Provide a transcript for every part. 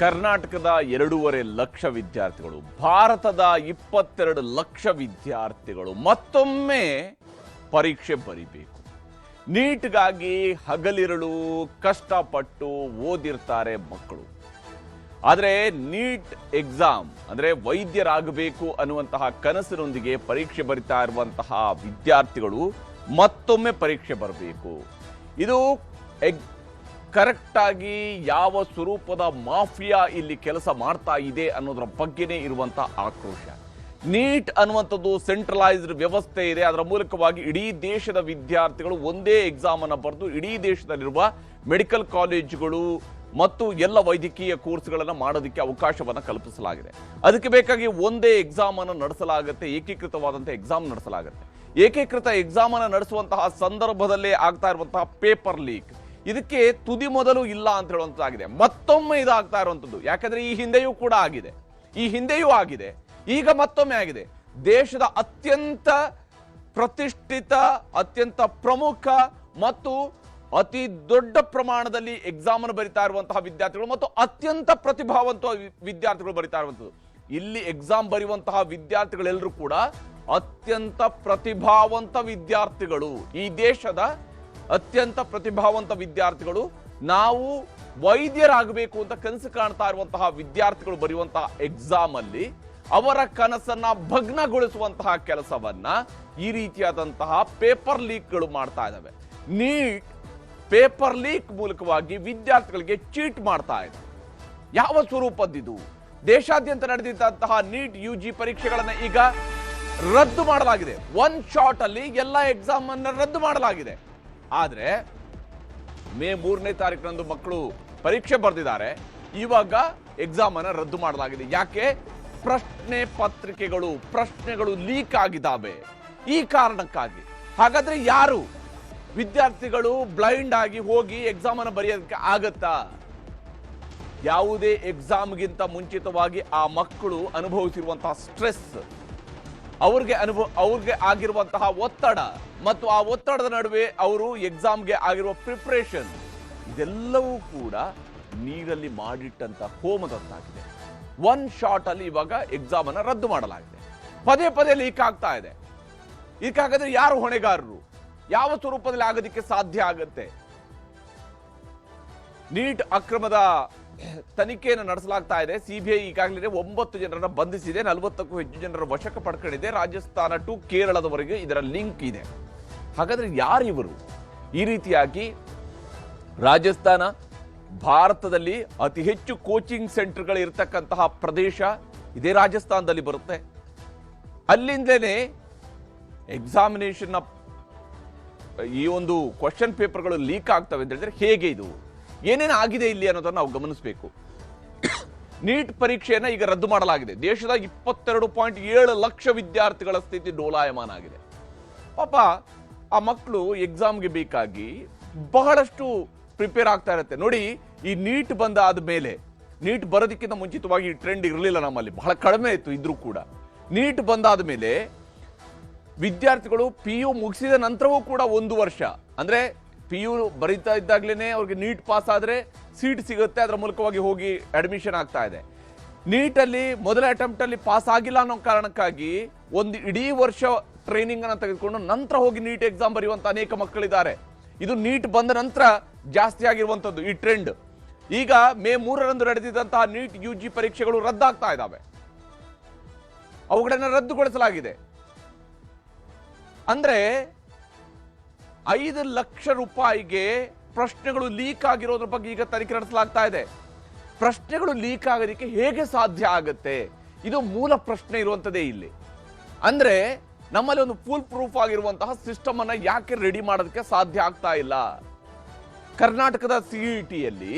ಕರ್ನಾಟಕದ 2.5 ಲಕ್ಷ ವಿದ್ಯಾರ್ಥಿಗಳು, ಭಾರತದ 22 ಲಕ್ಷ ವಿದ್ಯಾರ್ಥಿಗಳು ಮತ್ತೊಮ್ಮೆ ಪರೀಕ್ಷೆ ಬರೀಬೇಕು. ನೀಟ್ಗಾಗಿ ಹಗಲಿರುಳು ಕಷ್ಟಪಟ್ಟು ಓದಿರ್ತಾರೆ ಮಕ್ಕಳು. ಆದರೆ ನೀಟ್ ಎಕ್ಸಾಮ್ ಅಂದರೆ ವೈದ್ಯರಾಗಬೇಕು ಅನ್ನುವಂತಹ ಕನಸಿನೊಂದಿಗೆ ಪರೀಕ್ಷೆ ಬರಿತಾ ಇರುವಂತಹ ವಿದ್ಯಾರ್ಥಿಗಳು ಮತ್ತೊಮ್ಮೆ ಪರೀಕ್ಷೆ ಬರಬೇಕು. ಇದು ಕರೆಕ್ಟಾಗಿ ಯಾವ ಸ್ವರೂಪದ ಮಾಫಿಯಾ ಇಲ್ಲಿ ಕೆಲಸ ಮಾಡ್ತಾ ಇದೆ ಅನ್ನೋದರ ಬಗ್ಗೆನೇ ಇರುವಂಥ ಆಕ್ರೋಶ. ನೀಟ್ ಅನ್ನುವಂಥದ್ದು ಸೆಂಟ್ರಲೈಸ್ಡ್ ವ್ಯವಸ್ಥೆ ಇದೆ. ಅದರ ಮೂಲಕವಾಗಿ ಇಡೀ ದೇಶದ ವಿದ್ಯಾರ್ಥಿಗಳು ಒಂದೇ ಎಕ್ಸಾಮ್ ಅನ್ನು ಬರೆದು ಇಡೀ ದೇಶದಲ್ಲಿರುವ ಮೆಡಿಕಲ್ ಕಾಲೇಜುಗಳು ಮತ್ತು ಎಲ್ಲ ವೈದ್ಯಕೀಯ ಕೋರ್ಸ್ಗಳನ್ನು ಮಾಡೋದಕ್ಕೆ ಅವಕಾಶವನ್ನು ಕಲ್ಪಿಸಲಾಗಿದೆ. ಅದಕ್ಕೆ ಬೇಕಾಗಿ ಒಂದೇ ಎಕ್ಸಾಮ್ ಅನ್ನು ನಡೆಸಲಾಗುತ್ತೆ, ಏಕೀಕೃತವಾದಂಥ ಎಕ್ಸಾಮ್ ನಡೆಸಲಾಗುತ್ತೆ. ಏಕೀಕೃತ ಎಕ್ಸಾಮ್ ಅನ್ನು ನಡೆಸುವಂತಹ ಸಂದರ್ಭದಲ್ಲೇ ಆಗ್ತಾ ಇರುವಂತಹ ಪೇಪರ್ ಲೀಕ್, ಇದಕ್ಕೆ ತುದಿ ಮೊದಲು ಇಲ್ಲ ಅಂತ ಹೇಳುವಂತಾಗಿದೆ. ಮತ್ತೊಮ್ಮೆ ಇದಾಗ್ತಾ ಇರುವಂಥದ್ದು, ಯಾಕಂದ್ರೆ ಈ ಹಿಂದೆಯೂ ಆಗಿದೆ, ಈಗ ಮತ್ತೊಮ್ಮೆ ಆಗಿದೆ. ದೇಶದ ಅತ್ಯಂತ ಪ್ರತಿಷ್ಠಿತ, ಅತ್ಯಂತ ಪ್ರಮುಖ ಮತ್ತು ಅತಿ ದೊಡ್ಡ ಪ್ರಮಾಣದಲ್ಲಿ ಎಕ್ಸಾಮ್ ಅನ್ನು ಬರಿತಾ ಇರುವಂತಹ ವಿದ್ಯಾರ್ಥಿಗಳು ಮತ್ತು ಅತ್ಯಂತ ಪ್ರತಿಭಾವಂತ ವಿದ್ಯಾರ್ಥಿಗಳು ಬರಿತಾ ಇರುವಂಥದ್ದು. ಇಲ್ಲಿ ಎಕ್ಸಾಮ್ ಬರೆಯುವಂತಹ ವಿದ್ಯಾರ್ಥಿಗಳೆಲ್ಲರೂ ಕೂಡ ಅತ್ಯಂತ ಪ್ರತಿಭಾವಂತ ವಿದ್ಯಾರ್ಥಿಗಳು. ಈ ದೇಶದ ಅತ್ಯಂತ ಪ್ರತಿಭಾವಂತ ವಿದ್ಯಾರ್ಥಿಗಳು, ನಾವು ವೈದ್ಯರಾಗಬೇಕು ಅಂತ ಕನಸು ಕಾಣ್ತಾ ಇರುವಂತಹ ವಿದ್ಯಾರ್ಥಿಗಳು ಬರೆಯುವಂತಹ ಎಕ್ಸಾಮ್ ಅಲ್ಲಿ ಅವರ ಕನಸನ್ನ ಭಗ್ನಗೊಳಿಸುವಂತಹ ಕೆಲಸವನ್ನ ಈ ರೀತಿಯಾದಂತಹ ಪೇಪರ್ ಲೀಕ್ಗಳು ಮಾಡ್ತಾ ಇದ್ದಾವೆ. ನೀಟ್ ಪೇಪರ್ ಲೀಕ್ ಮೂಲಕವಾಗಿ ವಿದ್ಯಾರ್ಥಿಗಳಿಗೆ ಚೀಟ್ ಮಾಡ್ತಾ ಇದೆ. ಯಾವ ಸ್ವರೂಪದ್ದಿದು? ದೇಶಾದ್ಯಂತ ನಡೆದಿದ್ದಂತಹ ನೀಟ್ UG ಪರೀಕ್ಷೆಗಳನ್ನ ಈಗ ರದ್ದು ಮಾಡಲಾಗಿದೆ. ಒನ್ ಶಾಟ್ ಅಲ್ಲಿ ಎಲ್ಲ ಎಕ್ಸಾಮ್ ಅನ್ನ ರದ್ದು ಮಾಡಲಾಗಿದೆ. ಆದ್ರೆ ಮೇ 3ನೇ ತಾರೀಕಿನಂದು ಮಕ್ಕಳು ಪರೀಕ್ಷೆ ಬರೆದಿದ್ದಾರೆ. ಇವಾಗ ಎಕ್ಸಾಮ್ ಅನ್ನ ರದ್ದು ಮಾಡಲಾಗಿದೆ. ಯಾಕೆ? ಪ್ರಶ್ನೆಗಳು ಲೀಕ್ ಆಗಿದ್ದಾವೆ. ಈ ಕಾರಣಕ್ಕಾಗಿ. ಹಾಗಾದ್ರೆ ಯಾರು ವಿದ್ಯಾರ್ಥಿಗಳು ಬ್ಲೈಂಡ್ ಆಗಿ ಹೋಗಿ ಎಕ್ಸಾಮ್ ಅನ್ನು ಬರೆಯೋದಕ್ಕೆ ಆಗತ್ತಾ? ಯಾವುದೇ ಎಕ್ಸಾಮ್ಗಿಂತ ಮುಂಚಿತವಾಗಿ ಆ ಮಕ್ಕಳು ಅನುಭವಿಸಿರುವಂತಹ ಸ್ಟ್ರೆಸ್, ಅವ್ರಿಗೆ ಆಗಿರುವಂತಹ ಒತ್ತಡ ಮತ್ತು ಆ ಒತ್ತಡದ ನಡುವೆ ಅವರು ಎಕ್ಸಾಮ್ಗೆ ಆಗಿರುವ ಪ್ರಿಪರೇಷನ್, ಇದೆಲ್ಲವೂ ಕೂಡ ನೀರಲ್ಲಿ ಮಾಡಿಟ್ಟಂತ ಹೋಮದಂತಾಗಿದೆ. ಒನ್ ಶಾಟ್ ಅಲ್ಲಿ ಇವಾಗ ಎಕ್ಸಾಮ್ ಅನ್ನ ರದ್ದು ಮಾಡಲಾಗಿದೆ. ಪದೇ ಪದೇ ಲೀಕ್ ಆಗ್ತಾ ಇದೆ. ಇದಕ್ಕಾಗದ್ರೆ ಯಾರು ಹೊಣೆಗಾರರು? ಯಾವ ಸ್ವರೂಪದಲ್ಲಿ ಆಗೋದಕ್ಕೆ ಸಾಧ್ಯ ಆಗುತ್ತೆ? ನೀಟ್ ಅಕ್ರಮದ ತನಿಖೆಯನ್ನು ನಡೆಸಲಾಗ್ತಾ ಇದೆ. CBI ಈಗಾಗಲೇ 9 ಜನರನ್ನ ಬಂಧಿಸಿದೆ, 40ಕ್ಕೂ ಹೆಚ್ಚು ಜನರ ವಶಕ್ಕೆ ಪಡ್ಕೊಂಡಿದೆ. ರಾಜಸ್ಥಾನ ಟು ಕೇರಳದವರೆಗೆ ಇದರ ಲಿಂಕ್ ಇದೆ. ಹಾಗಾದ್ರೆ ಯಾರಿವರು? ಈ ರೀತಿಯಾಗಿ ರಾಜಸ್ಥಾನ ಭಾರತದಲ್ಲಿ ಅತಿ ಹೆಚ್ಚು ಕೋಚಿಂಗ್ ಸೆಂಟರ್ಗಳು ಇರತಕ್ಕಂತಹ ಪ್ರದೇಶ ಇದೇ ರಾಜಸ್ಥಾನದಲ್ಲಿ ಬರುತ್ತೆ. ಅಲ್ಲಿಂದಲೇ ಎಕ್ಸಾಮಿನೇಷನ್ ಈ ಒಂದು ಕ್ವಶನ್ ಪೇಪರ್ಗಳು ಲೀಕ್ ಆಗ್ತವೆ ಅಂತ ಹೇಳಿದ್ರೆ ಹೇಗೆ? ಇದು ಏನೇನು ಆಗಿದೆ ಇಲ್ಲಿ ಅನ್ನೋದನ್ನು ನಾವು ಗಮನಿಸಬೇಕು. ನೀಟ್ ಪರೀಕ್ಷೆಯನ್ನ ಈಗ ರದ್ದು ಮಾಡಲಾಗಿದೆ. ದೇಶದ 22.7 ಲಕ್ಷ ವಿದ್ಯಾರ್ಥಿಗಳ ಸ್ಥಿತಿ ಡೋಲಾಯಮಾನ ಆಗಿದೆ. ಪಾಪ ಆ ಮಕ್ಕಳು ಎಕ್ಸಾಮ್ಗೆ ಬೇಕಾಗಿ ಬಹಳಷ್ಟು ಪ್ರಿಪೇರ್ ಆಗ್ತಾ ಇರುತ್ತೆ. ನೋಡಿ, ಈ ನೀಟ್ ಬಂದಾದ ಮೇಲೆ, ನೀಟ್ ಬರೋದಕ್ಕಿಂತ ಮುಂಚಿತವಾಗಿ ಈ ಟ್ರೆಂಡ್ ಇರಲಿಲ್ಲ ನಮ್ಮಲ್ಲಿ, ಬಹಳ ಕಡಿಮೆ ಇತ್ತು. ಇದ್ರೂ ಕೂಡ ನೀಟ್ ಬಂದಾದ ಮೇಲೆ ವಿದ್ಯಾರ್ಥಿಗಳು PU ಮುಗಿಸಿದ ನಂತರವೂ ಕೂಡ 1 ವರ್ಷ, ಅಂದ್ರೆ PU ಬರೀತಾ ಇದ್ದಾಗ್ಲೇನೆ ಅವ್ರಿಗೆ ನೀಟ್ ಪಾಸ್ ಆದ್ರೆ ಸೀಟ್ ಸಿಗುತ್ತೆ, ಅದರ ಮೂಲಕವಾಗಿ ಹೋಗಿ ಅಡ್ಮಿಷನ್ ಆಗ್ತಾ ಇದೆ. ನೀಟಲ್ಲಿ ಮೊದಲ ಅಟೆಂಪ್ಟ್ ಅಲ್ಲಿ ಪಾಸ್ ಆಗಿಲ್ಲ ಅನ್ನೋ ಕಾರಣಕ್ಕಾಗಿ ಒಂದು ಇಡೀ ವರ್ಷ ಟ್ರೈನಿಂಗ್ ಅನ್ನು ತೆಗೆದುಕೊಂಡು ನಂತರ ಹೋಗಿ ನೀಟ್ ಎಕ್ಸಾಮ್ ಬರೆಯುವಂತ ಅನೇಕ ಮಕ್ಕಳಿದ್ದಾರೆ. ಇದು ನೀಟ್ ಬಂದ ನಂತರ ಜಾಸ್ತಿ ಆಗಿರುವಂತದ್ದು ಈ ಟ್ರೆಂಡ್. ಈಗ ಮೇ 3ರಂದು ನಡೆದಿದ್ದಂತಹ ನೀಟ್ UG ಪರೀಕ್ಷೆಗಳು ರದ್ದಾಗ್ತಾ ಇದ್ದಾವೆ. ಅವುಗಳನ್ನು ರದ್ದುಗೊಳಿಸಲಾಗಿದೆ. ಅಂದ್ರೆ 5 ಲಕ್ಷ ರೂಪಾಯಿಗೆ ಪ್ರಶ್ನೆಗಳು ಲೀಕ್ ಆಗಿರೋದ್ರ ಬಗ್ಗೆ ಈಗ ತನಿಖೆ ನಡೆಸಲಾಗ್ತಾ ಇದೆ. ಪ್ರಶ್ನೆಗಳು ಲೀಕ್ ಆಗೋದಕ್ಕೆ ಹೇಗೆ ಸಾಧ್ಯ ಆಗುತ್ತೆ? ಇದು ಮೂಲ ಪ್ರಶ್ನೆ ಇರುವಂತದ್ದೇ ಇಲ್ಲಿ. ಅಂದ್ರೆ ನಮ್ಮಲ್ಲಿ ಒಂದು ಫುಲ್ ಪ್ರೂಫ್ ಆಗಿರುವಂತಹ ಸಿಸ್ಟಮ್ ಅನ್ನ ಯಾಕೆ ರೆಡಿ ಮಾಡೋದಕ್ಕೆ ಸಾಧ್ಯ ಆಗ್ತಾ ಇಲ್ಲ? ಕರ್ನಾಟಕದ CETಯಲ್ಲಿ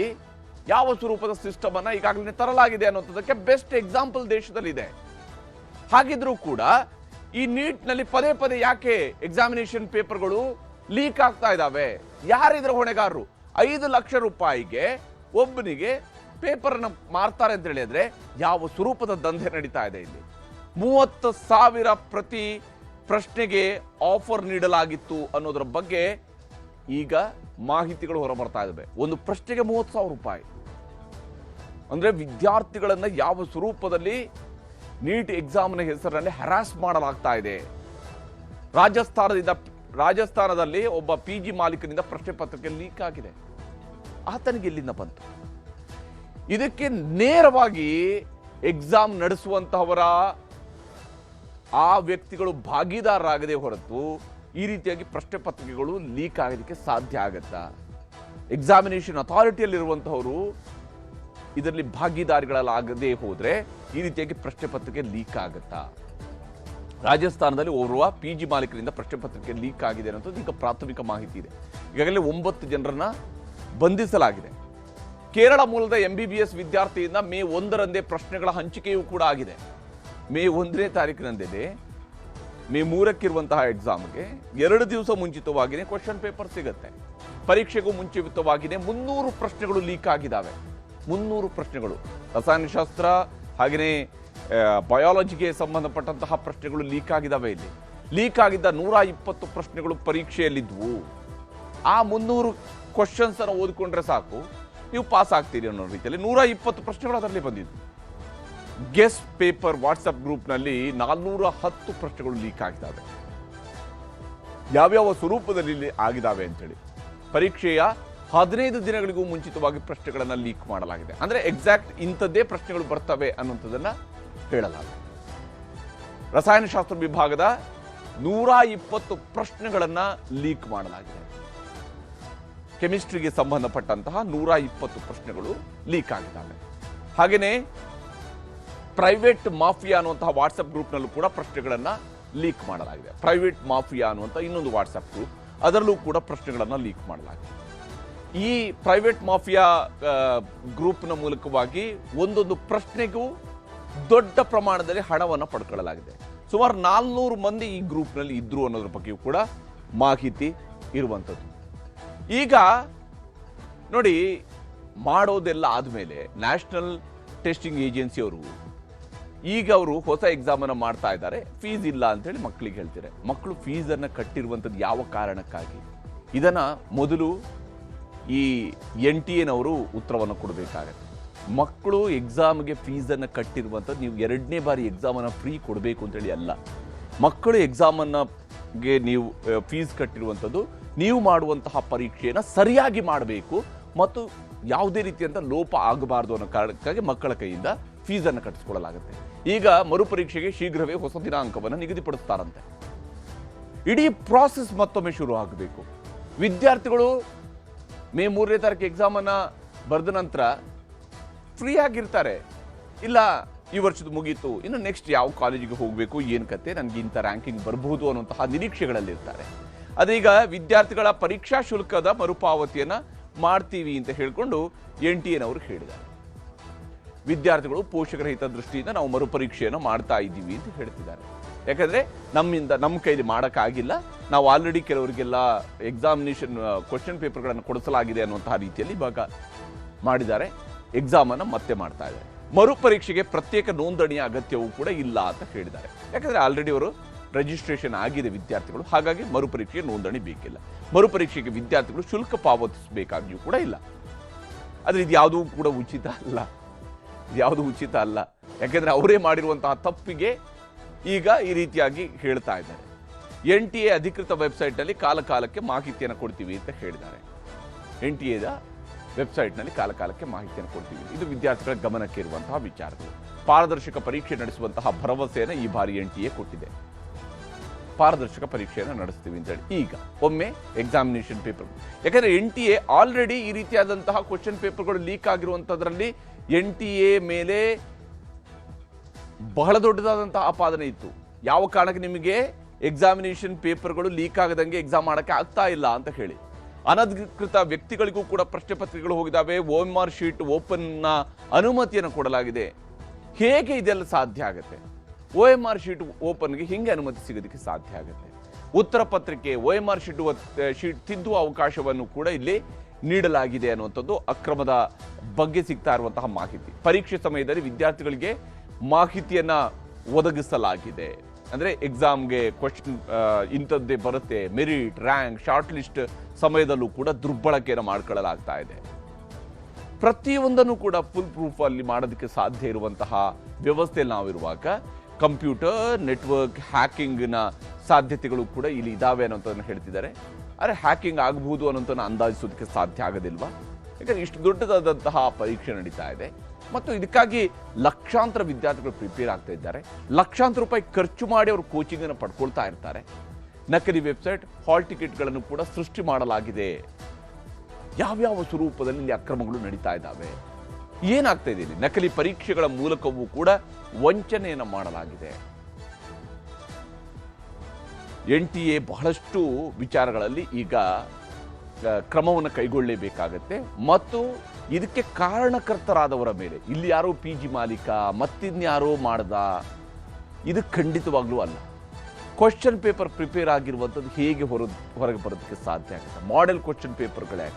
ಯಾವ ಸ್ವರೂಪದ ಸಿಸ್ಟಮ್ ಅನ್ನ ಈಗಾಗಲೇ ತರಲಾಗಿದೆ ಅನ್ನೋದಕ್ಕೆ ಬೆಸ್ಟ್ ಎಕ್ಸಾಂಪಲ್ ದೇಶದಲ್ಲಿದೆ. ಹಾಗಿದ್ರೂ ಕೂಡ ಈ ನೀಟ್ ನಲ್ಲಿ ಪದೇ ಪದೇ ಯಾಕೆ ಎಕ್ಸಾಮಿನೇಷನ್ ಪೇಪರ್ಗಳು ಲೀಕ್ ಆಗ್ತಾ ಇದ್ದಾವೆ? ಯಾರಿದ್ರ ಹೊಣೆಗಾರರು? 5 ಲಕ್ಷ ರೂಪಾಯಿಗೆ ಒಬ್ಬನಿಗೆ ಪೇಪರ್ ಅನ್ನ ಮಾರ್ತಾರೆ ಅಂತ ಹೇಳಿದ್ರೆ ಯಾವ ಸ್ವರೂಪದ ದಂಧೆ ನಡೀತಾ ಇದೆ ಇಲ್ಲಿ? 30,000 ಪ್ರತಿ ಪ್ರಶ್ನೆಗೆ ಆಫರ್ ನೀಡಲಾಗಿತ್ತು ಅನ್ನೋದರ ಬಗ್ಗೆ ಈಗ ಮಾಹಿತಿಗಳು ಹೊರಬರ್ತಾ ಇದ್ದಾವೆ. ಒಂದು ಪ್ರಶ್ನೆಗೆ 30,000 ರೂಪಾಯಿ. ಅಂದರೆ ವಿದ್ಯಾರ್ಥಿಗಳನ್ನು ಯಾವ ಸ್ವರೂಪದಲ್ಲಿ ನೀಟ್ ಎಕ್ಸಾಮ್ನ ಹೆಸರಲ್ಲಿ ಹ್ಯಾರಾಸ್ ಮಾಡಲಾಗ್ತಾ ಇದೆ. ರಾಜಸ್ಥಾನದಲ್ಲಿ ಒಬ್ಬ PG ಮಾಲೀಕನಿಂದ ಪ್ರಶ್ನೆ ಪತ್ರಿಕೆ ಲೀಕ್ ಆಗಿದೆ. ಆತನಿಗೆ ಎಲ್ಲಿಂದ ಬಂತು? ಇದಕ್ಕೆ ನೇರವಾಗಿ ಎಕ್ಸಾಮ್ ನಡೆಸುವಂತಹವರ ಆ ವ್ಯಕ್ತಿಗಳು ಭಾಗಿದಾರರಾಗದೆ ಹೊರತು ಈ ರೀತಿಯಾಗಿ ಪ್ರಶ್ನೆ ಪತ್ರಿಕೆಗಳು ಲೀಕ್ ಆಗೋದಕ್ಕೆ ಸಾಧ್ಯ ಆಗತ್ತಾ? ಎಕ್ಸಾಮಿನೇಷನ್ ಅಥಾರಿಟಿಯಲ್ಲಿರುವಂತಹವರು ಇದರಲ್ಲಿ ಭಾಗಿದಾರಿಗಳಾಗದೆ ಹೋದ್ರೆ ಈ ರೀತಿಯಾಗಿ ಪ್ರಶ್ನೆ ಪತ್ರಿಕೆ ಲೀಕ್ ಆಗುತ್ತಾ? ರಾಜಸ್ಥಾನದಲ್ಲಿ ಓರ್ವ PG ಮಾಲೀಕರಿಂದ ಪ್ರಶ್ನೆ ಪತ್ರಿಕೆ ಲೀಕ್ ಆಗಿದೆ ಅನ್ನೋದು ಈಗ ಪ್ರಾಥಮಿಕ ಮಾಹಿತಿ ಇದೆ. ಈಗಾಗಲೇ 9 ಜನರನ್ನ ಬಂಧಿಸಲಾಗಿದೆ. ಕೇರಳ ಮೂಲದ MBBS ವಿದ್ಯಾರ್ಥಿಯಿಂದ ಮೇ 1ರಂದೇ ಪ್ರಶ್ನೆಗಳ ಹಂಚಿಕೆಯೂ ಕೂಡ ಆಗಿದೆ. ಮೇ 1ನೇ ತಾರೀಕಿನಂದೇ ಮೇ 3ಕ್ಕಿರುವಂತಹ ಎಕ್ಸಾಮ್ಗೆ 2 ದಿವಸ ಮುಂಚಿತವಾಗಿಯೇ ಕ್ವಶನ್ ಪೇಪರ್ ಸಿಗುತ್ತೆ. ಪರೀಕ್ಷೆಗೂ ಮುಂಚಿತವಾಗಿಯೇ 300 ಪ್ರಶ್ನೆಗಳು ಲೀಕ್ ಆಗಿದ್ದಾವೆ. 300 ಪ್ರಶ್ನೆಗಳು ರಸಾಯನಶಾಸ್ತ್ರ ಹಾಗೆಯೇ ಬಯಾಲಜಿಗೆ ಸಂಬಂಧಪಟ್ಟಂತಹ ಪ್ರಶ್ನೆಗಳು ಲೀಕ್ ಆಗಿದ್ದಾವೆ. ಇಲ್ಲಿ ಲೀಕ್ ಆಗಿದ್ದ 120 ಪ್ರಶ್ನೆಗಳು ಪರೀಕ್ಷೆಯಲ್ಲಿದ್ವು. ಆ 300 ಕ್ವಶನ್ಸ್ ಅನ್ನು ಓದಿಕೊಂಡ್ರೆ ಸಾಕು, ನೀವು ಪಾಸ್ ಆಗ್ತೀರಿ ಅನ್ನೋ ರೀತಿಯಲ್ಲಿ 120 ಪ್ರಶ್ನೆಗಳು ಅದರಲ್ಲಿ ಬಂದಿದ್ವು. ಗೆಸ್ ಪೇಪರ್ ವಾಟ್ಸಪ್ ಗ್ರೂಪ್ನಲ್ಲಿ 410 ಪ್ರಶ್ನೆಗಳು ಲೀಕ್ ಆಗಿದ್ದಾವೆ. ಯಾವ್ಯಾವ ಸ್ವರೂಪದಲ್ಲಿ ಆಗಿದ್ದಾವೆ ಅಂತೇಳಿ ಪರೀಕ್ಷೆಯ 15 ದಿನಗಳಿಗೂ ಮುಂಚಿತವಾಗಿ ಪ್ರಶ್ನೆಗಳನ್ನು ಲೀಕ್ ಮಾಡಲಾಗಿದೆ. ಅಂದ್ರೆ ಎಕ್ಸಾಕ್ಟ್ ಇಂಥದ್ದೇ ಪ್ರಶ್ನೆಗಳು ಬರ್ತವೆ ಅನ್ನುವಂಥದ್ದನ್ನ ಹೇಳಲಾಗಿದೆ. ರಸಾಯನಶಾಸ್ತ್ರ ವಿಭಾಗದ 120 ಪ್ರಶ್ನೆಗಳನ್ನ ಲೀಕ್ ಮಾಡಲಾಗಿದೆ. ಕೆಮಿಸ್ಟ್ರಿಗೆ ಸಂಬಂಧಪಟ್ಟಂತಹ 120 ಪ್ರಶ್ನೆಗಳು ಲೀಕ್ ಆಗಿದ್ದಾವೆ. ಹಾಗೆಯೇ ಪ್ರೈವೇಟ್ ಮಾಫಿಯಾ ಅನ್ನುವಂತಹ ವಾಟ್ಸಪ್ ಗ್ರೂಪ್ನಲ್ಲೂ ಕೂಡ ಪ್ರಶ್ನೆಗಳನ್ನ ಲೀಕ್ ಮಾಡಲಾಗಿದೆ. ಪ್ರೈವೇಟ್ ಮಾಫಿಯಾ ಅನ್ನುವಂಥ ಇನ್ನೊಂದು ವಾಟ್ಸಪ್ ಗ್ರೂಪ್, ಅದರಲ್ಲೂ ಕೂಡ ಪ್ರಶ್ನೆಗಳನ್ನ ಲೀಕ್ ಮಾಡಲಾಗಿದೆ. ಈ ಪ್ರೈವೇಟ್ ಮಾಫಿಯಾ ಗ್ರೂಪ್ನ ಮೂಲಕವಾಗಿ ಒಂದೊಂದು ಪ್ರಶ್ನೆಗೂ ದೊಡ್ಡ ಪ್ರಮಾಣದಲ್ಲಿ ಹಣವನ್ನು ಪಡ್ಕೊಳ್ಳಲಾಗಿದೆ. ಸುಮಾರು 400 ಮಂದಿ ಈ ಗ್ರೂಪ್ನಲ್ಲಿ ಇದ್ರು ಅನ್ನೋದ್ರ ಬಗ್ಗೆಯೂ ಕೂಡ ಮಾಹಿತಿ ಇರುವಂಥದ್ದು. ಈಗ ನೋಡಿ, ಮಾಡೋದೆಲ್ಲ ಆದಮೇಲೆ ನ್ಯಾಷನಲ್ ಟೆಸ್ಟಿಂಗ್ ಏಜೆನ್ಸಿಯವರು ಈಗ ಅವರು ಹೊಸ ಎಕ್ಸಾಮನ್ನು ಮಾಡ್ತಾ ಇದ್ದಾರೆ. ಫೀಸ್ ಇಲ್ಲ ಅಂತೇಳಿ ಮಕ್ಕಳಿಗೆ ಹೇಳ್ತಾರೆ. ಮಕ್ಕಳು ಫೀಸನ್ನು ಕಟ್ಟಿರುವಂಥದ್ದು ಯಾವ ಕಾರಣಕ್ಕಾಗಿ? ಇದನ್ನ ಮೊದಲು ಈ NTA ಉತ್ತರವನ್ನು ಕೊಡಬೇಕಾಗತ್ತೆ. ಮಕ್ಕಳು ಎಕ್ಸಾಮ್ಗೆ ಫೀಸನ್ನು ಕಟ್ಟಿರುವಂಥದ್ದು ನೀವು 2ನೇ ಬಾರಿ ಎಕ್ಸಾಮನ್ನು ಫ್ರೀ ಕೊಡಬೇಕು ಅಂತೇಳಿ ಅಲ್ಲ. ಮಕ್ಕಳು ಎಕ್ಸಾಮನ್ಗೆ ನೀವು ಫೀಸ್ ಕಟ್ಟಿರುವಂಥದ್ದು ನೀವು ಮಾಡುವಂತಹ ಪರೀಕ್ಷೆಯನ್ನು ಸರಿಯಾಗಿ ಮಾಡಬೇಕು ಮತ್ತು ಯಾವುದೇ ರೀತಿಯಂಥ ಲೋಪ ಆಗಬಾರ್ದು ಅನ್ನೋ ಕಾರಣಕ್ಕಾಗಿ ಮಕ್ಕಳ ಕೈಯಿಂದ ಫೀಸನ್ನು ಕಟ್ಟಿಸ್ಕೊಳ್ಳಲಾಗುತ್ತೆ. ಈಗ ಮರುಪರೀಕ್ಷೆಗೆ ಶೀಘ್ರವೇ ಹೊಸ ದಿನಾಂಕವನ್ನು ನಿಗದಿಪಡಿಸ್ತಾರಂತೆ. ಇಡೀ ಪ್ರಾಸೆಸ್ ಮತ್ತೊಮ್ಮೆ ಶುರು ಆಗಬೇಕು. ವಿದ್ಯಾರ್ಥಿಗಳು ಮೇ 3ನೇ ತಾರೀಕು ಎಕ್ಸಾಮನ್ನು ಬರೆದ ನಂತರ ಫ್ರೀ ಆಗಿರ್ತಾರೆ. ಇಲ್ಲ ಈ ವರ್ಷದ ಮುಗೀತು, ಇನ್ನು ನೆಕ್ಸ್ಟ್ ಯಾವ ಕಾಲೇಜಿಗೆ ಹೋಗಬೇಕು, ಏನು ಕತೆ, ನನಗೆ ಇಂಥ ರ್ಯಾಂಕಿಂಗ್ ಬರಬಹುದು ಅನ್ನುವಂತಹ ನಿರೀಕ್ಷೆಗಳಲ್ಲಿರ್ತಾರೆ. ಅದೀಗ ವಿದ್ಯಾರ್ಥಿಗಳ ಪರೀಕ್ಷಾ ಶುಲ್ಕದ ಮರುಪಾವತಿಯನ್ನು ಮಾಡ್ತೀವಿ ಅಂತ ಹೇಳಿಕೊಂಡು NTA ಹೇಳಿದ್ದಾರೆ. ವಿದ್ಯಾರ್ಥಿಗಳು ಪೋಷಕರ ಹಿತದೃಷ್ಟಿಯಿಂದ ನಾವು ಮರುಪರೀಕ್ಷೆಯನ್ನು ಮಾಡ್ತಾ ಇದ್ದೀವಿ ಅಂತ ಹೇಳ್ತಿದ್ದಾರೆ. ಯಾಕಂದರೆ ನಮ್ಮ ಕೈಲಿ ಮಾಡೋಕ್ಕಾಗಿಲ್ಲ, ನಾವು ಆಲ್ರೆಡಿ ಕೆಲವರಿಗೆಲ್ಲ ಎಕ್ಸಾಮಿನೇಷನ್ ಕ್ವಶನ್ ಪೇಪರ್ಗಳನ್ನು ಕೊಡಿಸಲಾಗಿದೆ ಅನ್ನುವಂತಹ ರೀತಿಯಲ್ಲಿ ಇವಾಗ ಮಾಡಿದ್ದಾರೆ. ಎಕ್ಸಾಮನ್ನು ಮತ್ತೆ ಮಾಡ್ತಾ ಇದ್ದಾರೆ. ಮರುಪರೀಕ್ಷೆಗೆ ಪ್ರತ್ಯೇಕ ನೋಂದಣಿಯ ಅಗತ್ಯವೂ ಕೂಡ ಇಲ್ಲ ಅಂತ ಹೇಳಿದ್ದಾರೆ. ಯಾಕಂದರೆ ಆಲ್ರೆಡಿ ಅವರು ರಿಜಿಸ್ಟ್ರೇಷನ್ ಆಗಿದೆ ವಿದ್ಯಾರ್ಥಿಗಳು, ಹಾಗಾಗಿ ಮರುಪರೀಕ್ಷೆಗೆ ನೋಂದಣಿ ಬೇಕಿಲ್ಲ. ಮರುಪರೀಕ್ಷೆಗೆ ವಿದ್ಯಾರ್ಥಿಗಳು ಶುಲ್ಕ ಪಾವತಿಸಬೇಕಾಗಿಯೂ ಕೂಡ ಇಲ್ಲ. ಆದರೆ ಇದು ಯಾವುದೂ ಕೂಡ ಉಚಿತ ಅಲ್ಲ. ಯಾಕೆಂದರೆ ಅವರೇ ಮಾಡಿರುವಂತಹ ತಪ್ಪಿಗೆ ಈಗ ಈ ರೀತಿಯಾಗಿ ಹೇಳ್ತಾ ಇದ್ದಾರೆ. NTA ಅಧಿಕೃತ ವೆಬ್ಸೈಟ್ನಲ್ಲಿ ಕಾಲಕಾಲಕ್ಕೆ ಮಾಹಿತಿಯನ್ನು ಕೊಡ್ತೀವಿ ಅಂತ ಹೇಳಿದ್ದಾರೆ. NTAದ ವೆಬ್ಸೈಟ್ನಲ್ಲಿ ಕಾಲಕಾಲಕ್ಕೆ ಮಾಹಿತಿಯನ್ನು ಕೊಡ್ತೀವಿ. ಇದು ವಿದ್ಯಾರ್ಥಿಗಳ ಗಮನಕ್ಕೆ ಇರುವಂತಹ ವಿಚಾರಗಳು. ಪಾರದರ್ಶಕ ಪರೀಕ್ಷೆ ನಡೆಸುವಂತಹ ಭರವಸೆಯನ್ನು ಈ ಬಾರಿ NTA ಕೊಟ್ಟಿದೆ. ಪಾರದರ್ಶಕ ಪರೀಕ್ಷೆಯನ್ನು ನಡೆಸ್ತೀವಿ ಅಂತೇಳಿ. ಈಗ ಒಮ್ಮೆ ಎಕ್ಸಾಮಿನೇಷನ್ ಪೇಪರ್, ಯಾಕಂದರೆ NTA ಆಲ್ರೆಡಿ ಈ ರೀತಿಯಾದಂತಹ ಕ್ವಶನ್ ಪೇಪರ್ಗಳು ಲೀಕ್ ಆಗಿರುವಂಥದ್ರಲ್ಲಿ NTA ಮೇಲೆ ಬಹಳ ದೊಡ್ಡದಾದಂತಹ ಆಪಾದನೆ ಇತ್ತು. ಯಾವ ಕಾರಣಕ್ಕೆ ನಿಮಗೆ ಎಕ್ಸಾಮಿನೇಷನ್ ಪೇಪರ್ಗಳು ಲೀಕ್ ಆಗದಂಗೆ ಎಕ್ಸಾಮ್ ಮಾಡೋಕ್ಕೆ ಆಗ್ತಾ ಇಲ್ಲ ಅಂತ ಹೇಳಿ ಅನಧಿಕೃತ ವ್ಯಕ್ತಿಗಳಿಗೂ ಕೂಡ ಪ್ರಶ್ನೆ ಪತ್ರಿಕೆಗಳು ಹೋಗಿದ್ದಾವೆ. OMR ಶೀಟ್ ಓಪನ್ನ ಅನುಮತಿಯನ್ನು ಕೊಡಲಾಗಿದೆ. ಹೇಗೆ ಇದೆಲ್ಲ ಸಾಧ್ಯ ಆಗುತ್ತೆ? OMR ಶೀಟ್ ಓಪನ್ಗೆ ಹಿಂಗೆ ಅನುಮತಿ ಸಿಗೋದಕ್ಕೆ ಸಾಧ್ಯ ಆಗುತ್ತೆ? ಉತ್ತರ ಪತ್ರಿಕೆ OMR ಶೀಟ್ ತಿದ್ದುವ ಅವಕಾಶವನ್ನು ಕೂಡ ಇಲ್ಲಿ ನೀಡಲಾಗಿದೆ ಅನ್ನುವಂಥದ್ದು ಅಕ್ರಮದ ಬಗ್ಗೆ ಸಿಗ್ತಾ ಇರುವಂತಹ ಮಾಹಿತಿ. ಪರೀಕ್ಷೆ ಸಮಯದಲ್ಲಿ ವಿದ್ಯಾರ್ಥಿಗಳಿಗೆ ಮಾಹಿತಿಯನ್ನ ಒದಗಿಸಲಾಗಿದೆ. ಅಂದರೆ ಎಕ್ಸಾಮ್ಗೆ ಕ್ವಶನ್ ಇಂಥದ್ದೇ ಬರುತ್ತೆ, ಮೆರಿಟ್, ರ್ಯಾಂಕ್, ಶಾರ್ಟ್ ಲಿಸ್ಟ್ ಸಮಯದಲ್ಲೂ ಕೂಡ ದುರ್ಬಳಕೆಯನ್ನು ಮಾಡ್ಕೊಳ್ಳಲಾಗ್ತಾ ಇದೆ. ಪ್ರತಿಯೊಂದನ್ನು ಕೂಡ ಫುಲ್ ಪ್ರೂಫ್ ಅಲ್ಲಿ ಮಾಡೋದಕ್ಕೆ ಸಾಧ್ಯ ಇರುವಂತಹ ವ್ಯವಸ್ಥೆಯಲ್ಲಿ ನಾವಿರುವಾಗ ಕಂಪ್ಯೂಟರ್ ನೆಟ್ವರ್ಕ್ ಹ್ಯಾಕಿಂಗ್ನ ಸಾಧ್ಯತೆಗಳು ಕೂಡ ಇಲ್ಲಿ ಇದಾವೆ ಅನ್ನೋಂಥದ್ದನ್ನು ಹೇಳ್ತಿದ್ದಾರೆ. ಆದರೆ ಹ್ಯಾಕಿಂಗ್ ಆಗಬಹುದು ಅನ್ನೋಂಥನ್ನ ಅಂದಾಜಿಸೋದಕ್ಕೆ ಸಾಧ್ಯ ಆಗೋದಿಲ್ವಾ? ಯಾಕಂದ್ರೆ ಇಷ್ಟು ದೊಡ್ಡದಾದಂತಹ ಪರೀಕ್ಷೆ ನಡೀತಾ ಇದೆ ಮತ್ತು ಇದಕ್ಕಾಗಿ ಲಕ್ಷಾಂತರ ವಿದ್ಯಾರ್ಥಿಗಳು ಪ್ರಿಪೇರ್ ಆಗ್ತಾ ಇದ್ದಾರೆ. ಲಕ್ಷಾಂತರ ರೂಪಾಯಿ ಖರ್ಚು ಮಾಡಿ ಅವರು ಕೋಚಿಂಗ್ ಅನ್ನು ಪಡ್ಕೊಳ್ತಾ ಇರ್ತಾರೆ. ನಕಲಿ ವೆಬ್ಸೈಟ್ ಹಾಲ್ ಟಿಕೆಟ್ಗಳನ್ನು ಕೂಡ ಸೃಷ್ಟಿ ಮಾಡಲಾಗಿದೆ. ಯಾವ್ಯಾವ ಸ್ವರೂಪದಲ್ಲಿ ಇಲ್ಲಿ ಅಕ್ರಮಗಳು ನಡೀತಾ ಇದ್ದಾವೆ, ಏನಾಗ್ತಾ ಇದೆ ಇಲ್ಲಿ? ನಕಲಿ ಪರೀಕ್ಷೆಗಳ ಮೂಲಕವೂ ಕೂಡ ವಂಚನೆಯನ್ನು ಮಾಡಲಾಗಿದೆ. NTA ಬಹಳಷ್ಟು ವಿಚಾರಗಳಲ್ಲಿ ಈಗ ಕ್ರಮವನ್ನು ಕೈಗೊಳ್ಳಲೇಬೇಕಾಗತ್ತೆ ಮತ್ತು ಇದಕ್ಕೆ ಕಾರಣಕರ್ತರಾದವರ ಮೇಲೆ, ಇಲ್ಲಿ ಯಾರೋ PG ಮಾಲೀಕ ಮತ್ತಿನ್ಯಾರೋ ಮಾಡ್ದ, ಇದು ಖಂಡಿತವಾಗ್ಲೂ ಅಲ್ಲ. ಕ್ವಶನ್ ಪೇಪರ್ ಪ್ರಿಪೇರ್ ಆಗಿರುವಂಥದ್ದು ಹೇಗೆ ಹೊರಗೆ ಬರೋದಕ್ಕೆ ಸಾಧ್ಯ ಆಗುತ್ತೆ? ಮಾಡೆಲ್ ಕ್ವಶನ್ ಪೇಪರ್ಗಳೇ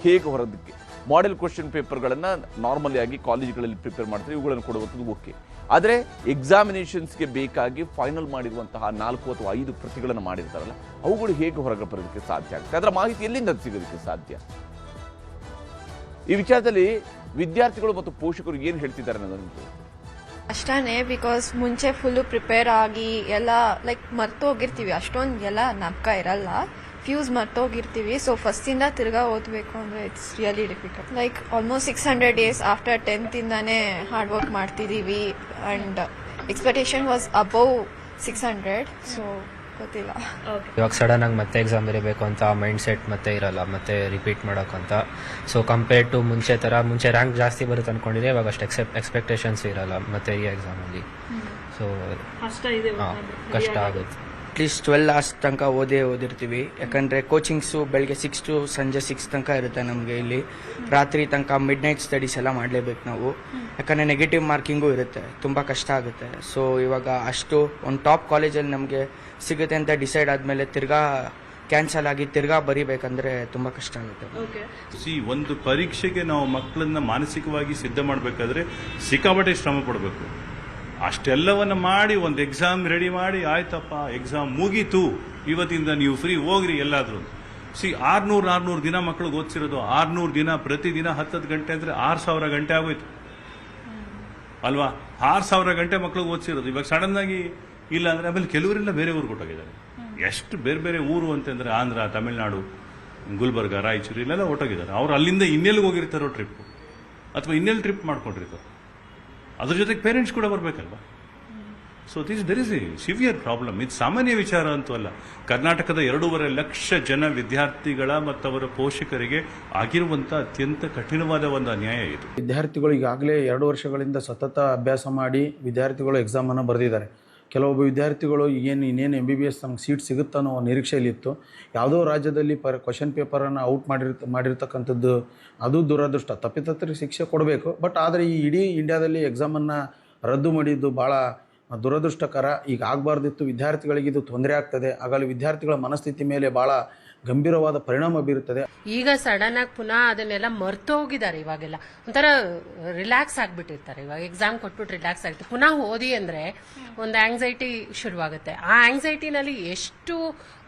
ಹೇಗೆ ಹೊರದಕ್ಕೆ ಮಾಡೆಲ್ ಕ್ವಶನ್ ಪೇಪರ್ಗಳನ್ನು ನಾರ್ಮಲಿ ಆಗಿ ಕಾಲೇಜ್ಗಳಲ್ಲಿ ಪ್ರಿಪೇರ್ ಮಾಡ್ತಾರೆ, ಇವುಗಳನ್ನು ಕೊಡುವಂಥದ್ದು ಓಕೆ. ಆದರೆ ಎಕ್ಸಾಮಿನೇಷನ್ಸ್ಗೆ ಬೇಕಾಗಿ ಫೈನಲ್ ಮಾಡಿರುವಂತಹ 4 ಅಥವಾ 5 ಪ್ರತಿಗಳನ್ನು ಮಾಡಿರ್ತಾರಲ್ಲ, ಅವುಗಳು ಹೇಗೆ ಹೊರಗೆ ಬರೋದಕ್ಕೆ ಸಾಧ್ಯ ಆಗುತ್ತೆ? ಅದರ ಮಾಹಿತಿ ಎಲ್ಲಿಂದ ಸಿಗೋದಕ್ಕೆ ಸಾಧ್ಯ? ಈ ವಿಚಾರದಲ್ಲಿ ವಿದ್ಯಾರ್ಥಿಗಳು ಮತ್ತು ಪೋಷಕರು ಏನು ಹೇಳ್ತಿದ್ದಾರೆ ಅನ್ನೋದನ್ನು ಅಷ್ಟೇ. ಬಿಕಾಸ್ ಮುಂಚೆ ಫುಲ್ಲು ಪ್ರಿಪೇರ್ ಆಗಿ ಎಲ್ಲ ಲೈಕ್ ಮರ್ತೋಗಿರ್ತೀವಿ, ಅಷ್ಟೊಂದು ಎಲ್ಲ ನಮ್ಕ ಇರಲ್ಲ, ಫ್ಯೂಸ್ ಮರ್ತೋಗಿರ್ತೀವಿ. ಸೊ ಫಸ್ಟಿಂದ ತಿರ್ಗಾ ಓದಬೇಕು ಅಂದರೆ it's really difficult. Like almost 600 days after 10th ಇಂದಾನೇ ಹಾರ್ಡ್ ವರ್ಕ್ ಮಾಡ್ತಿದ್ದೀವಿ and expectation was above 600. So ಗೊತ್ತಿಲ್ಲ. ಇವಾಗ ಸಡನ್ ಆಗಿ ಮತ್ತೆ ಎಕ್ಸಾಮ್ ಬರೀಬೇಕು ಅಂತ ಮೈಂಡ್ ಸೆಟ್ ಮತ್ತೆ ಇರಲ್ಲ, ಮತ್ತೆ ರಿಪೀಟ್ ಮಾಡೋಕ್ಕಂತ. ಸೊ ಕಂಪೇರ್ ಟು ಮುಂಚೆ ರ್ಯಾಂಕ್ ಜಾಸ್ತಿ ಬರುತ್ತೆ ಅನ್ಕೊಂಡಿದ್ರೆ ಇವಾಗ ಅಷ್ಟು ಎಕ್ಸ್ಪೆಕ್ಟೇಷನ್ಸ್ ಇರಲ್ಲ ಮತ್ತೆ ಈ ಎಕ್ಸಾಮಲ್ಲಿ. ಸೊ ಕಷ್ಟ ಆಗುತ್ತೆ. ಅಟ್ಲೀಸ್ಟ್ 12 hours ತನಕ ಓದಿರ್ತೀವಿ. ಯಾಕಂದರೆ ಕೋಚಿಂಗ್ಸು ಬೆಳಗ್ಗೆ 6 to ಸಂಜೆ 6 ತನಕ ಇರುತ್ತೆ ನಮಗೆ. ಇಲ್ಲಿ ರಾತ್ರಿ ತನಕ ಮಿಡ್ ನೈಟ್ ಸ್ಟಡೀಸ್ ಎಲ್ಲ ಮಾಡಲೇಬೇಕು ನಾವು, ಯಾಕಂದರೆ ನೆಗೆಟಿವ್ ಮಾರ್ಕಿಂಗು ಇರುತ್ತೆ, ತುಂಬ ಕಷ್ಟ ಆಗುತ್ತೆ. ಸೊ ಇವಾಗ ಅಷ್ಟು ಒಂದು ಟಾಪ್ ಕಾಲೇಜಲ್ಲಿ ನಮಗೆ ಸಿಗುತ್ತೆ ಅಂತ ಡಿಸೈಡ್ ಆದಮೇಲೆ ತಿರ್ಗಾ ಕ್ಯಾನ್ಸಲ್ ಆಗಿ ತಿರ್ಗಾ ಬರಿಬೇಕಂದ್ರೆ ತುಂಬ ಕಷ್ಟ ಆಗುತ್ತೆ. ಒಂದು ಪರೀಕ್ಷೆಗೆ ನಾವು ಮಕ್ಕಳನ್ನ ಮಾನಸಿಕವಾಗಿ ಸಿದ್ಧ ಮಾಡಬೇಕಾದ್ರೆ ಸಿಕ್ಕಾಪಟ್ಟೆ ಶ್ರಮ ಪಡಬೇಕು. ಅಷ್ಟೆಲ್ಲವನ್ನ ಮಾಡಿ ಒಂದು ಎಕ್ಸಾಮ್ ರೆಡಿ ಮಾಡಿ ಆಯ್ತಪ್ಪ ಎಕ್ಸಾಮ್ ಮುಗೀತು, ಇವತ್ತಿಂದ ನೀವು ಫ್ರೀ ಹೋಗ್ರಿ ಎಲ್ಲಾದ್ರೂ. 600 ದಿನ ಮಕ್ಕಳಿಗೆ ಓದಿಸಿರೋದು, 600 ದಿನ ಪ್ರತಿದಿನ 10 ಗಂಟೆ ಅಂದ್ರೆ 6000 ಗಂಟೆ ಆಗೋಯ್ತು ಅಲ್ವಾ? 6000 ಗಂಟೆ ಮಕ್ಕಳಿಗೆ ಓದಿಸಿರೋದು. ಇವಾಗ ಸಡನ್ ಆಗಿ ಇಲ್ಲ ಅಂದ್ರೆ ಆಮೇಲೆ ಕೆಲವರೆಲ್ಲ ಬೇರೆ ಊರು ಕೊಟ್ಟೋಗಿದ್ದಾರೆ. ಎಷ್ಟು ಬೇರೆ ಬೇರೆ ಊರು ಅಂತಂದ್ರೆ ಆಂಧ್ರ, ತಮಿಳ್ನಾಡು, ಗುಲ್ಬರ್ಗ, ರಾಯಚೂರು ಇಲ್ಲೆಲ್ಲ ಹೊಟ್ಟೋಗಿದ್ದಾರೆ. ಅವ್ರು ಅಲ್ಲಿಂದ ಇನ್ನೆಲ್ಲಿಗೆ ಹೋಗಿರ್ತಾರೋ ಟ್ರಿಪ್ ಅಥವಾ ಇನ್ನೆಲ್ಲಿ ಟ್ರಿಪ್ ಮಾಡ್ಕೊಂಡಿರ್ತಾರೆ, ಅದ್ರ ಜೊತೆಗೆ ಪೇರೆಂಟ್ಸ್ ಕೂಡ ಬರಬೇಕಲ್ವಾ? So there is a severe problem. ಇದು ಸಾಮಾನ್ಯ ವಿಚಾರ ಅಂತೂ ಅಲ್ಲ. ಕರ್ನಾಟಕದ 2.5 ಲಕ್ಷ ಜನ ವಿದ್ಯಾರ್ಥಿಗಳ ಮತ್ತು ಅವರ ಪೋಷಕರಿಗೆ ಆಗಿರುವಂಥ ಅತ್ಯಂತ ಕಠಿಣವಾದ ಒಂದು ಅನ್ಯಾಯ ಇದು. ವಿದ್ಯಾರ್ಥಿಗಳು ಈಗಾಗಲೇ 2 ವರ್ಷಗಳಿಂದ ಸತತ ಅಭ್ಯಾಸ ಮಾಡಿ ವಿದ್ಯಾರ್ಥಿಗಳು ಎಕ್ಸಾಮನ್ನು ಬರೆದಿದ್ದಾರೆ. ಕೆಲವೊಬ್ಬ ವಿದ್ಯಾರ್ಥಿಗಳು ಇನ್ನೇನು MBBS ನಮ್ಗೆ ಸೀಟ್ ಸಿಗುತ್ತೋ ಅನ್ನೋ ನಿರೀಕ್ಷೆಯಲ್ಲಿತ್ತು. ಯಾವುದೋ ರಾಜ್ಯದಲ್ಲಿ ಕ್ವಶನ್ ಪೇಪರನ್ನು ಔಟ್ ಮಾಡಿರ್ತಕ್ಕಂಥದ್ದು ಅದು ದುರದೃಷ್ಟ. ತಪ್ಪಿತಸ್ಥರಿಗೆ ಶಿಕ್ಷೆ ಕೊಡಬೇಕು, ಬಟ್ ಆದರೆ ಈ ಇಡೀ ಇಂಡಿಯಾದಲ್ಲಿ ಎಕ್ಸಾಮನ್ನು ರದ್ದು ಮಾಡಿದ್ದು ಭಾಳ ದುರದೃಷ್ಟಕರ. ಈಗ ಆಗಬಾರ್ದಿತ್ತು. ವಿದ್ಯಾರ್ಥಿಗಳಿಗೆ ಇದು ತೊಂದರೆ ಆಗ್ತದೆ. ಆಗಲಿ ವಿದ್ಯಾರ್ಥಿಗಳ ಮನಸ್ಥಿತಿ ಮೇಲೆ ಭಾಳ ಗಂಭೀರವಾದ ಪರಿಣಾಮ ಬೀರುತ್ತದೆ. ಈಗ ಸಡನ್ ಆಗಿ ಪುನಃ ಅದನ್ನೆಲ್ಲ ಮರ್ತೋಗಿದ್ದಾರೆ. ಇವಾಗೆಲ್ಲ ಒಂಥರ ರಿಲ್ಯಾಕ್ಸ್ ಆಗ್ಬಿಟ್ಟಿರ್ತಾರೆ. ಇವಾಗ ಎಕ್ಸಾಮ್ ಕೊಟ್ಬಿಟ್ಟು ರಿಲ್ಯಾಕ್ಸ್ ಆಗುತ್ತೆ. ಪುನಃ ಓದಿ ಅಂದ್ರೆ ಒಂದು ಆಂಗ್ಸೈಟಿ ಶುರುವಾಗುತ್ತೆ. ಆ ಆಂಗ್ಸೈಟಿನಲ್ಲಿ ಎಷ್ಟು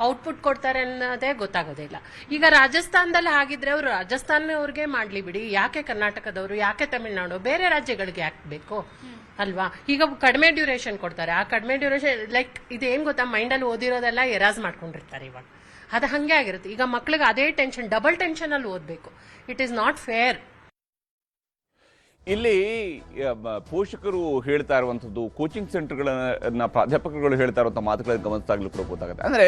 ಔಟ್ಪುಟ್ ಕೊಡ್ತಾರೆ ಅನ್ನೋದೇ ಗೊತ್ತಾಗೋದಿಲ್ಲ. ಈಗ ರಾಜಸ್ಥಾನದಲ್ಲಿ ಆಗಿದ್ರೆ ಅವರು ರಾಜಸ್ಥಾನವ್ರಿಗೆ ಮಾಡ್ಲಿ ಬಿಡಿ, ಯಾಕೆ ಕರ್ನಾಟಕದವರು, ಯಾಕೆ ತಮಿಳ್ನಾಡು, ಬೇರೆ ರಾಜ್ಯಗಳಿಗೆ ಯಾಕೆ ಬೇಕು ಅಲ್ವಾ? ಈಗ ಕಡಿಮೆ ಡ್ಯೂರೇಷನ್ ಕೊಡ್ತಾರೆ. ಆ ಕಡಿಮೆ ಡ್ಯೂರೇಷನ್ ಲೈಕ್ ಇದೇನ್ ಗೊತ್ತಾ, ಮೈಂಡಲ್ಲಿ ಓದಿರೋದೆಲ್ಲ ಎರಾಸ್ ಮಾಡ್ಕೊಂಡಿರ್ತಾರೆ. ಇವಾಗ ಅದು ಹಂಗೆ ಆಗಿರುತ್ತೆ. ಈಗ ಮಕ್ಳಿಗೆ ಅದೇ ಟೆನ್ಷನ್, ಡಬಲ್ ಟೆನ್ಷನ್ ಅಲ್ಲಿ ಓದಬೇಕು. It is not fair. ಇಲ್ಲಿ ಪೋಷಕರು ಹೇಳ್ತಾ ಇರುವಂಥದ್ದು, ಕೋಚಿಂಗ್ ಸೆಂಟರ್ಗಳನ್ನ ಪ್ರಾಧ್ಯಾಪಕರುಗಳು ಹೇಳ್ತಾ ಇರುವಂಥ ಮಾತುಗಳನ್ನು ಗಮನಿಸಿದಾಗಲೂ ಕೂಡ ಗೊತ್ತಾಗುತ್ತೆ. ಅಂದರೆ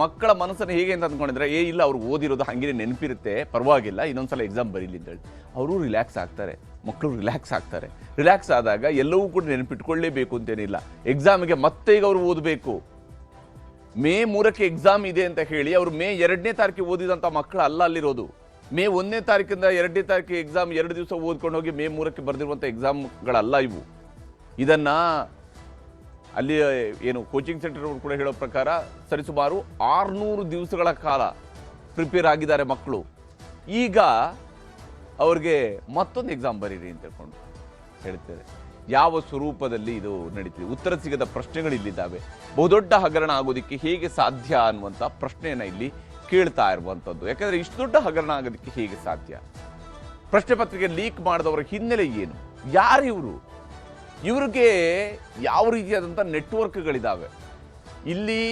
ಮಕ್ಕಳ ಮನಸ್ಸನ್ನು ಹೇಗೆ ಅಂತ ಅಂದ್ಕೊಂಡಿದ್ರೆ, ಇಲ್ಲ ಅವ್ರು ಓದಿರೋದು ಹಾಗೆ ನೆನಪಿರುತ್ತೆ, ಪರವಾಗಿಲ್ಲ ಇನ್ನೊಂದ್ಸಲ ಎಕ್ಸಾಮ್ ಬರೀಲಿ ಅಂತೇಳಿ ಅವರು ರಿಲ್ಯಾಕ್ಸ್ ಆಗ್ತಾರೆ. ಮಕ್ಕಳು ರಿಲ್ಯಾಕ್ಸ್ ಆಗ್ತಾರೆ. ರಿಲ್ಯಾಕ್ಸ್ ಆದಾಗ ಎಲ್ಲವೂ ಕೂಡ ನೆನಪಿಟ್ಕೊಳ್ಳೇಬೇಕು ಅಂತೇನಿಲ್ಲ. ಎಕ್ಸಾಮಿಗೆ ಮತ್ತೆ ಈಗ ಅವರು ಓದಬೇಕು. ಮೇ 3ಕ್ಕೆ ಎಕ್ಸಾಮ್ ಇದೆ ಅಂತ ಹೇಳಿ ಅವರು ಮೇ 2ನೇ ತಾರೀಕಿಗೆ ಓದಿದಂಥ ಮಕ್ಕಳು ಅಲ್ಲ ಅಲ್ಲಿರೋದು. ಮೇ 1ನೇ ತಾರೀಕಿಂದ 2ನೇ ತಾರೀಕಿಗೆ ಎಕ್ಸಾಮ್ 2 ದಿವಸ ಓದ್ಕೊಂಡು ಹೋಗಿ ಮೇ 3ಕ್ಕೆ ಬರೆದಿರುವಂಥ ಎಕ್ಸಾಮ್ಗಳಲ್ಲ ಇವು. ಇದನ್ನು ಅಲ್ಲಿ ಏನು ಕೋಚಿಂಗ್ ಸೆಂಟರ್ ಕೂಡ ಹೇಳೋ ಪ್ರಕಾರ ಸರಿಸುಮಾರು 600 ದಿವಸಗಳ ಕಾಲ ಪ್ರಿಪೇರ್ ಆಗಿದ್ದಾರೆ ಮಕ್ಕಳು. ಈಗ ಅವ್ರಿಗೆ ಮತ್ತೊಂದು ಎಕ್ಸಾಮ್ ಬರೀರಿ ಅಂತ ಹೇಳ್ಕೊಂಡು ಹೇಳ್ತಾರೆ. ಯಾವ ಸ್ವರೂಪದಲ್ಲಿ ಇದು ನಡೀತಿದೆ? ಉತ್ತರ ಸಿಗದ ಪ್ರಶ್ನೆಗಳು ಇಲ್ಲಿದ್ದಾವೆ. ಬಹುದೊಡ್ಡ ಹಗರಣ ಆಗೋದಕ್ಕೆ ಹೇಗೆ ಸಾಧ್ಯ ಅನ್ನುವಂಥ ಪ್ರಶ್ನೆಯನ್ನು ಇಲ್ಲಿ ಕೇಳ್ತಾ ಇರುವಂಥದ್ದು. ಯಾಕಂದರೆ ಇಷ್ಟು ದೊಡ್ಡ ಹಗರಣ ಆಗೋದಕ್ಕೆ ಹೇಗೆ ಸಾಧ್ಯ? ಪ್ರಶ್ನೆ ಪತ್ರಿಕೆ ಲೀಕ್ ಮಾಡಿದವರ ಹಿನ್ನೆಲೆ ಏನು? ಯಾರು ಇವರು? ಇವ್ರಿಗೆ ಯಾವ ರೀತಿಯಾದಂಥ ನೆಟ್ವರ್ಕ್ಗಳಿದ್ದಾವೆ? ಇಲ್ಲಿ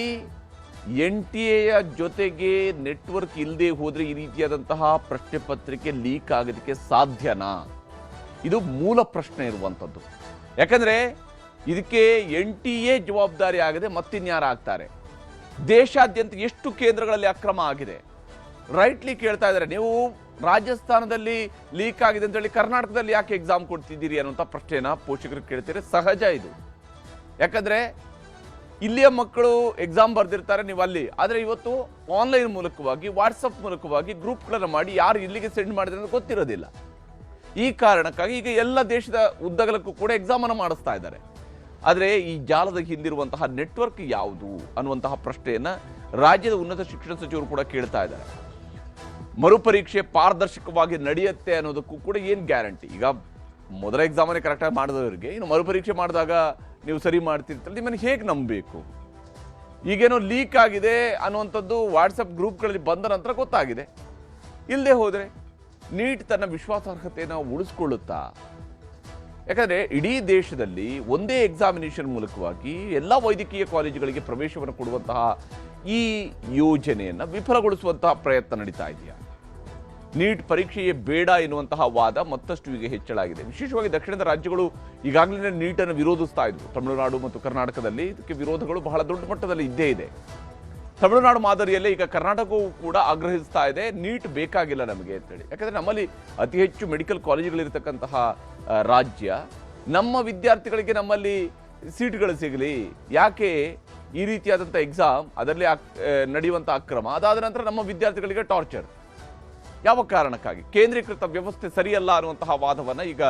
NTA ಜೊತೆಗೆ ನೆಟ್ವರ್ಕ್ ಇಲ್ಲದೆ ಹೋದರೆ ಈ ರೀತಿಯಾದಂತಹ ಪ್ರಶ್ನೆ ಪತ್ರಿಕೆ ಲೀಕ್ ಆಗೋದಕ್ಕೆ ಸಾಧ್ಯನಾ? ಇದು ಮೂಲ ಪ್ರಶ್ನೆ ಇರುವಂಥದ್ದು. ಯಾಕಂದರೆ ಇದಕ್ಕೆ NTA ಜವಾಬ್ದಾರಿ ಆಗದೆ ಮತ್ತಿನ್ಯಾರು ಆಗ್ತಾರೆ? ದೇಶಾದ್ಯಂತ ಎಷ್ಟು ಕೇಂದ್ರಗಳಲ್ಲಿ ಅಕ್ರಮ ಆಗಿದೆ? ರೈಟ್ಲಿ ಕೇಳ್ತಾ ಇದ್ದಾರೆ, ನೀವು ರಾಜಸ್ಥಾನದಲ್ಲಿ ಲೀಕ್ ಆಗಿದೆ ಅಂತೇಳಿ ಕರ್ನಾಟಕದಲ್ಲಿ ಯಾಕೆ ಎಕ್ಸಾಮ್ ಕೊಡ್ತಿದ್ದೀರಿ ಅನ್ನುವಂಥ ಪ್ರಶ್ನೆನ ಪೋಷಕರು ಕೇಳ್ತೀರಿ. ಸಹಜ ಇದು. ಯಾಕಂದರೆ ಇಲ್ಲಿಯ ಮಕ್ಕಳು ಎಕ್ಸಾಮ್ ಬರೆದಿರ್ತಾರೆ, ನೀವು ಅಲ್ಲಿ. ಆದರೆ ಇವತ್ತು ಆನ್ಲೈನ್ ಮೂಲಕವಾಗಿ, ವಾಟ್ಸಪ್ ಮೂಲಕವಾಗಿ ಗ್ರೂಪ್ಗಳನ್ನು ಮಾಡಿ ಯಾರು ಇಲ್ಲಿಗೆ ಸೆಂಡ್ ಮಾಡಿದ್ರೆ ಅಂತ ಗೊತ್ತಿರೋದಿಲ್ಲ. ಈ ಕಾರಣಕ್ಕಾಗಿ ಈಗ ಎಲ್ಲ ದೇಶದ ಉದ್ದಗಲಕ್ಕೂ ಕೂಡ ಎಕ್ಸಾಮನ್ನು ಮಾಡಿಸ್ತಾ ಇದ್ದಾರೆ. ಆದರೆ ಈ ಜಾಲದ ಹಿಂದಿರುವಂತಹ ನೆಟ್ವರ್ಕ್ ಯಾವುದು ಅನ್ನುವಂತಹ ಪ್ರಶ್ನೆಯನ್ನು ರಾಜ್ಯದ ಉನ್ನತ ಶಿಕ್ಷಣ ಸಚಿವರು ಕೂಡ ಕೇಳ್ತಾ ಇದ್ದಾರೆ. ಮರುಪರೀಕ್ಷೆ ಪಾರದರ್ಶಕವಾಗಿ ನಡೆಯುತ್ತೆ ಅನ್ನೋದಕ್ಕೂ ಕೂಡ ಏನು ಗ್ಯಾರಂಟಿ? ಈಗ ಮೊದಲ ಎಕ್ಸಾಮನ್ನೇ ಕರೆಕ್ಟಾಗಿ ಮಾಡಿದವರಿಗೆ ಇನ್ನು ಮರುಪರೀಕ್ಷೆ ಮಾಡಿದಾಗ ನೀವು ಸರಿ ಮಾಡ್ತಿರ್ತಾರೆ, ನಿಮ್ಮನ್ನು ಹೇಗೆ ನಂಬಬೇಕು? ಈಗೇನೋ ಲೀಕ್ ಆಗಿದೆ ಅನ್ನುವಂಥದ್ದು ವಾಟ್ಸಪ್ ಗ್ರೂಪ್ಗಳಲ್ಲಿ ಬಂದ ನಂತರ ಗೊತ್ತಾಗಿದೆ. ಇಲ್ಲದೆ ಹೋದರೆ ನೀಟ್ ತನ್ನ ವಿಶ್ವಾಸಾರ್ಹತೆಯನ್ನು ಉಳಿಸ್ಕೊಳ್ಳುತ್ತಾ? ಯಾಕಂದರೆ ಇಡೀ ದೇಶದಲ್ಲಿ ಒಂದೇ ಎಕ್ಸಾಮಿನೇಷನ್ ಮೂಲಕವಾಗಿ ಎಲ್ಲ ವೈದ್ಯಕೀಯ ಕಾಲೇಜುಗಳಿಗೆ ಪ್ರವೇಶವನ್ನು ಕೊಡುವಂತಹ ಈ ಯೋಜನೆಯನ್ನು ವಿಫಲಗೊಳಿಸುವಂತಹ ಪ್ರಯತ್ನ ನಡೀತಾ ಇದೆಯಾ? ನೀಟ್ ಪರೀಕ್ಷೆಯೇ ಬೇಡ ಎನ್ನುವಂತಹ ವಾದ ಮತ್ತಷ್ಟು ಈಗ ಹೆಚ್ಚಳಾಗಿದೆ. ವಿಶೇಷವಾಗಿ ದಕ್ಷಿಣದ ರಾಜ್ಯಗಳು ಈಗಾಗಲೇ ನೀಟನ್ನು ವಿರೋಧಿಸ್ತಾ ಇದ್ವು. ತಮಿಳುನಾಡು ಮತ್ತು ಕರ್ನಾಟಕದಲ್ಲಿ ಇದಕ್ಕೆ ವಿರೋಧಗಳು ಬಹಳ ದೊಡ್ಡ ಮಟ್ಟದಲ್ಲಿ ಇದ್ದೇ ಇದೆ. ತಮಿಳುನಾಡು ಮಾದರಿಯಲ್ಲೇ ಈಗ ಕರ್ನಾಟಕವೂ ಕೂಡ ಆಗ್ರಹಿಸ್ತಾ ಇದೆ, ನೀಟ್ ಬೇಕಾಗಿಲ್ಲ ನಮಗೆ ಅಂತೇಳಿ. ಯಾಕಂದರೆ ನಮ್ಮಲ್ಲಿ ಅತಿ ಹೆಚ್ಚು ಮೆಡಿಕಲ್ ಕಾಲೇಜುಗಳಿರ್ತಕ್ಕಂತಹ ರಾಜ್ಯ. ನಮ್ಮ ವಿದ್ಯಾರ್ಥಿಗಳಿಗೆ ನಮ್ಮಲ್ಲಿ ಸೀಟ್ಗಳು ಸಿಗಲಿ, ಯಾಕೆ ಈ ರೀತಿಯಾದಂಥ ಎಕ್ಸಾಮ್, ಅದರಲ್ಲಿ ನಡೆಯುವಂಥ ಅಕ್ರಮ, ಅದಾದ ನಂತರ ನಮ್ಮ ವಿದ್ಯಾರ್ಥಿಗಳಿಗೆ ಟಾರ್ಚರ್? ಯಾವ ಕಾರಣಕ್ಕಾಗಿ? ಕೇಂದ್ರೀಕೃತ ವ್ಯವಸ್ಥೆ ಸರಿಯಲ್ಲ ಅನ್ನುವಂತಹ ವಾದವನ್ನು ಈಗ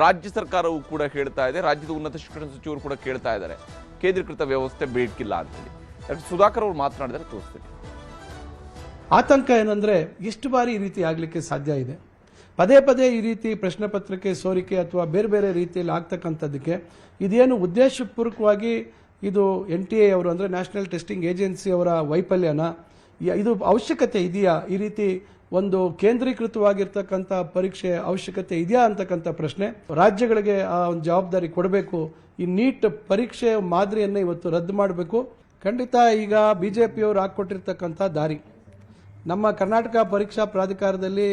ರಾಜ್ಯ ಸರ್ಕಾರವೂ ಕೂಡ ಹೇಳ್ತಾ ಇದೆ. ರಾಜ್ಯದ ಉನ್ನತ ಶಿಕ್ಷಣ ಸಚಿವರು ಕೂಡ ಕೇಳ್ತಾ ಇದ್ದಾರೆ, ಕೇಂದ್ರೀಕೃತ ವ್ಯವಸ್ಥೆ ಬೇಕಿಲ್ಲ ಅಂತೇಳಿ. ಸುಧಾಕರ್ ಅವರು ಮಾತನಾಡಿದರೆ ತೋರಿಸ್ತೀನಿ. ಆತಂಕ ಏನಂದ್ರೆ ಎಷ್ಟು ಬಾರಿ ಈ ರೀತಿ ಆಗಲಿಕ್ಕೆ ಸಾಧ್ಯ ಇದೆ? ಪದೇ ಪದೇ ಈ ರೀತಿ ಪ್ರಶ್ನೆ ಪತ್ರಿಕೆ ಸೋರಿಕೆ ಅಥವಾ ಬೇರೆ ಬೇರೆ ರೀತಿಯಲ್ಲಿ ಆಗ್ತಕ್ಕಂಥದ್ದಕ್ಕೆ ಇದೇನು ಉದ್ದೇಶಪೂರ್ವಕವಾಗಿ ಇದು NTA ಅವರು ಅಂದರೆ ನ್ಯಾಷನಲ್ ಟೆಸ್ಟಿಂಗ್ ಏಜೆನ್ಸಿ ಅವರ ವೈಫಲ್ಯನ? ಇದು ಅವಶ್ಯಕತೆ ಇದೆಯಾ? ಈ ರೀತಿ ಒಂದು ಕೇಂದ್ರೀಕೃತವಾಗಿರ್ತಕ್ಕಂಥ ಪರೀಕ್ಷೆ ಅವಶ್ಯಕತೆ ಇದೆಯಾ ಅಂತಕ್ಕಂಥ ಪ್ರಶ್ನೆ. ರಾಜ್ಯಗಳಿಗೆ ಆ ಒಂದು ಜವಾಬ್ದಾರಿ ಕೊಡಬೇಕು. ಈ ನೀಟ್ ಪರೀಕ್ಷೆ ಮಾದರಿಯನ್ನು ಇವತ್ತು ರದ್ದು ಮಾಡಬೇಕು. ಖಂಡಿತ ಈಗ BJPಯವರು ಹಾಕ್ಕೊಟ್ಟಿರ್ತಕ್ಕಂಥ ದಾರಿ, ನಮ್ಮ ಕರ್ನಾಟಕ ಪರೀಕ್ಷಾ ಪ್ರಾಧಿಕಾರದಲ್ಲಿ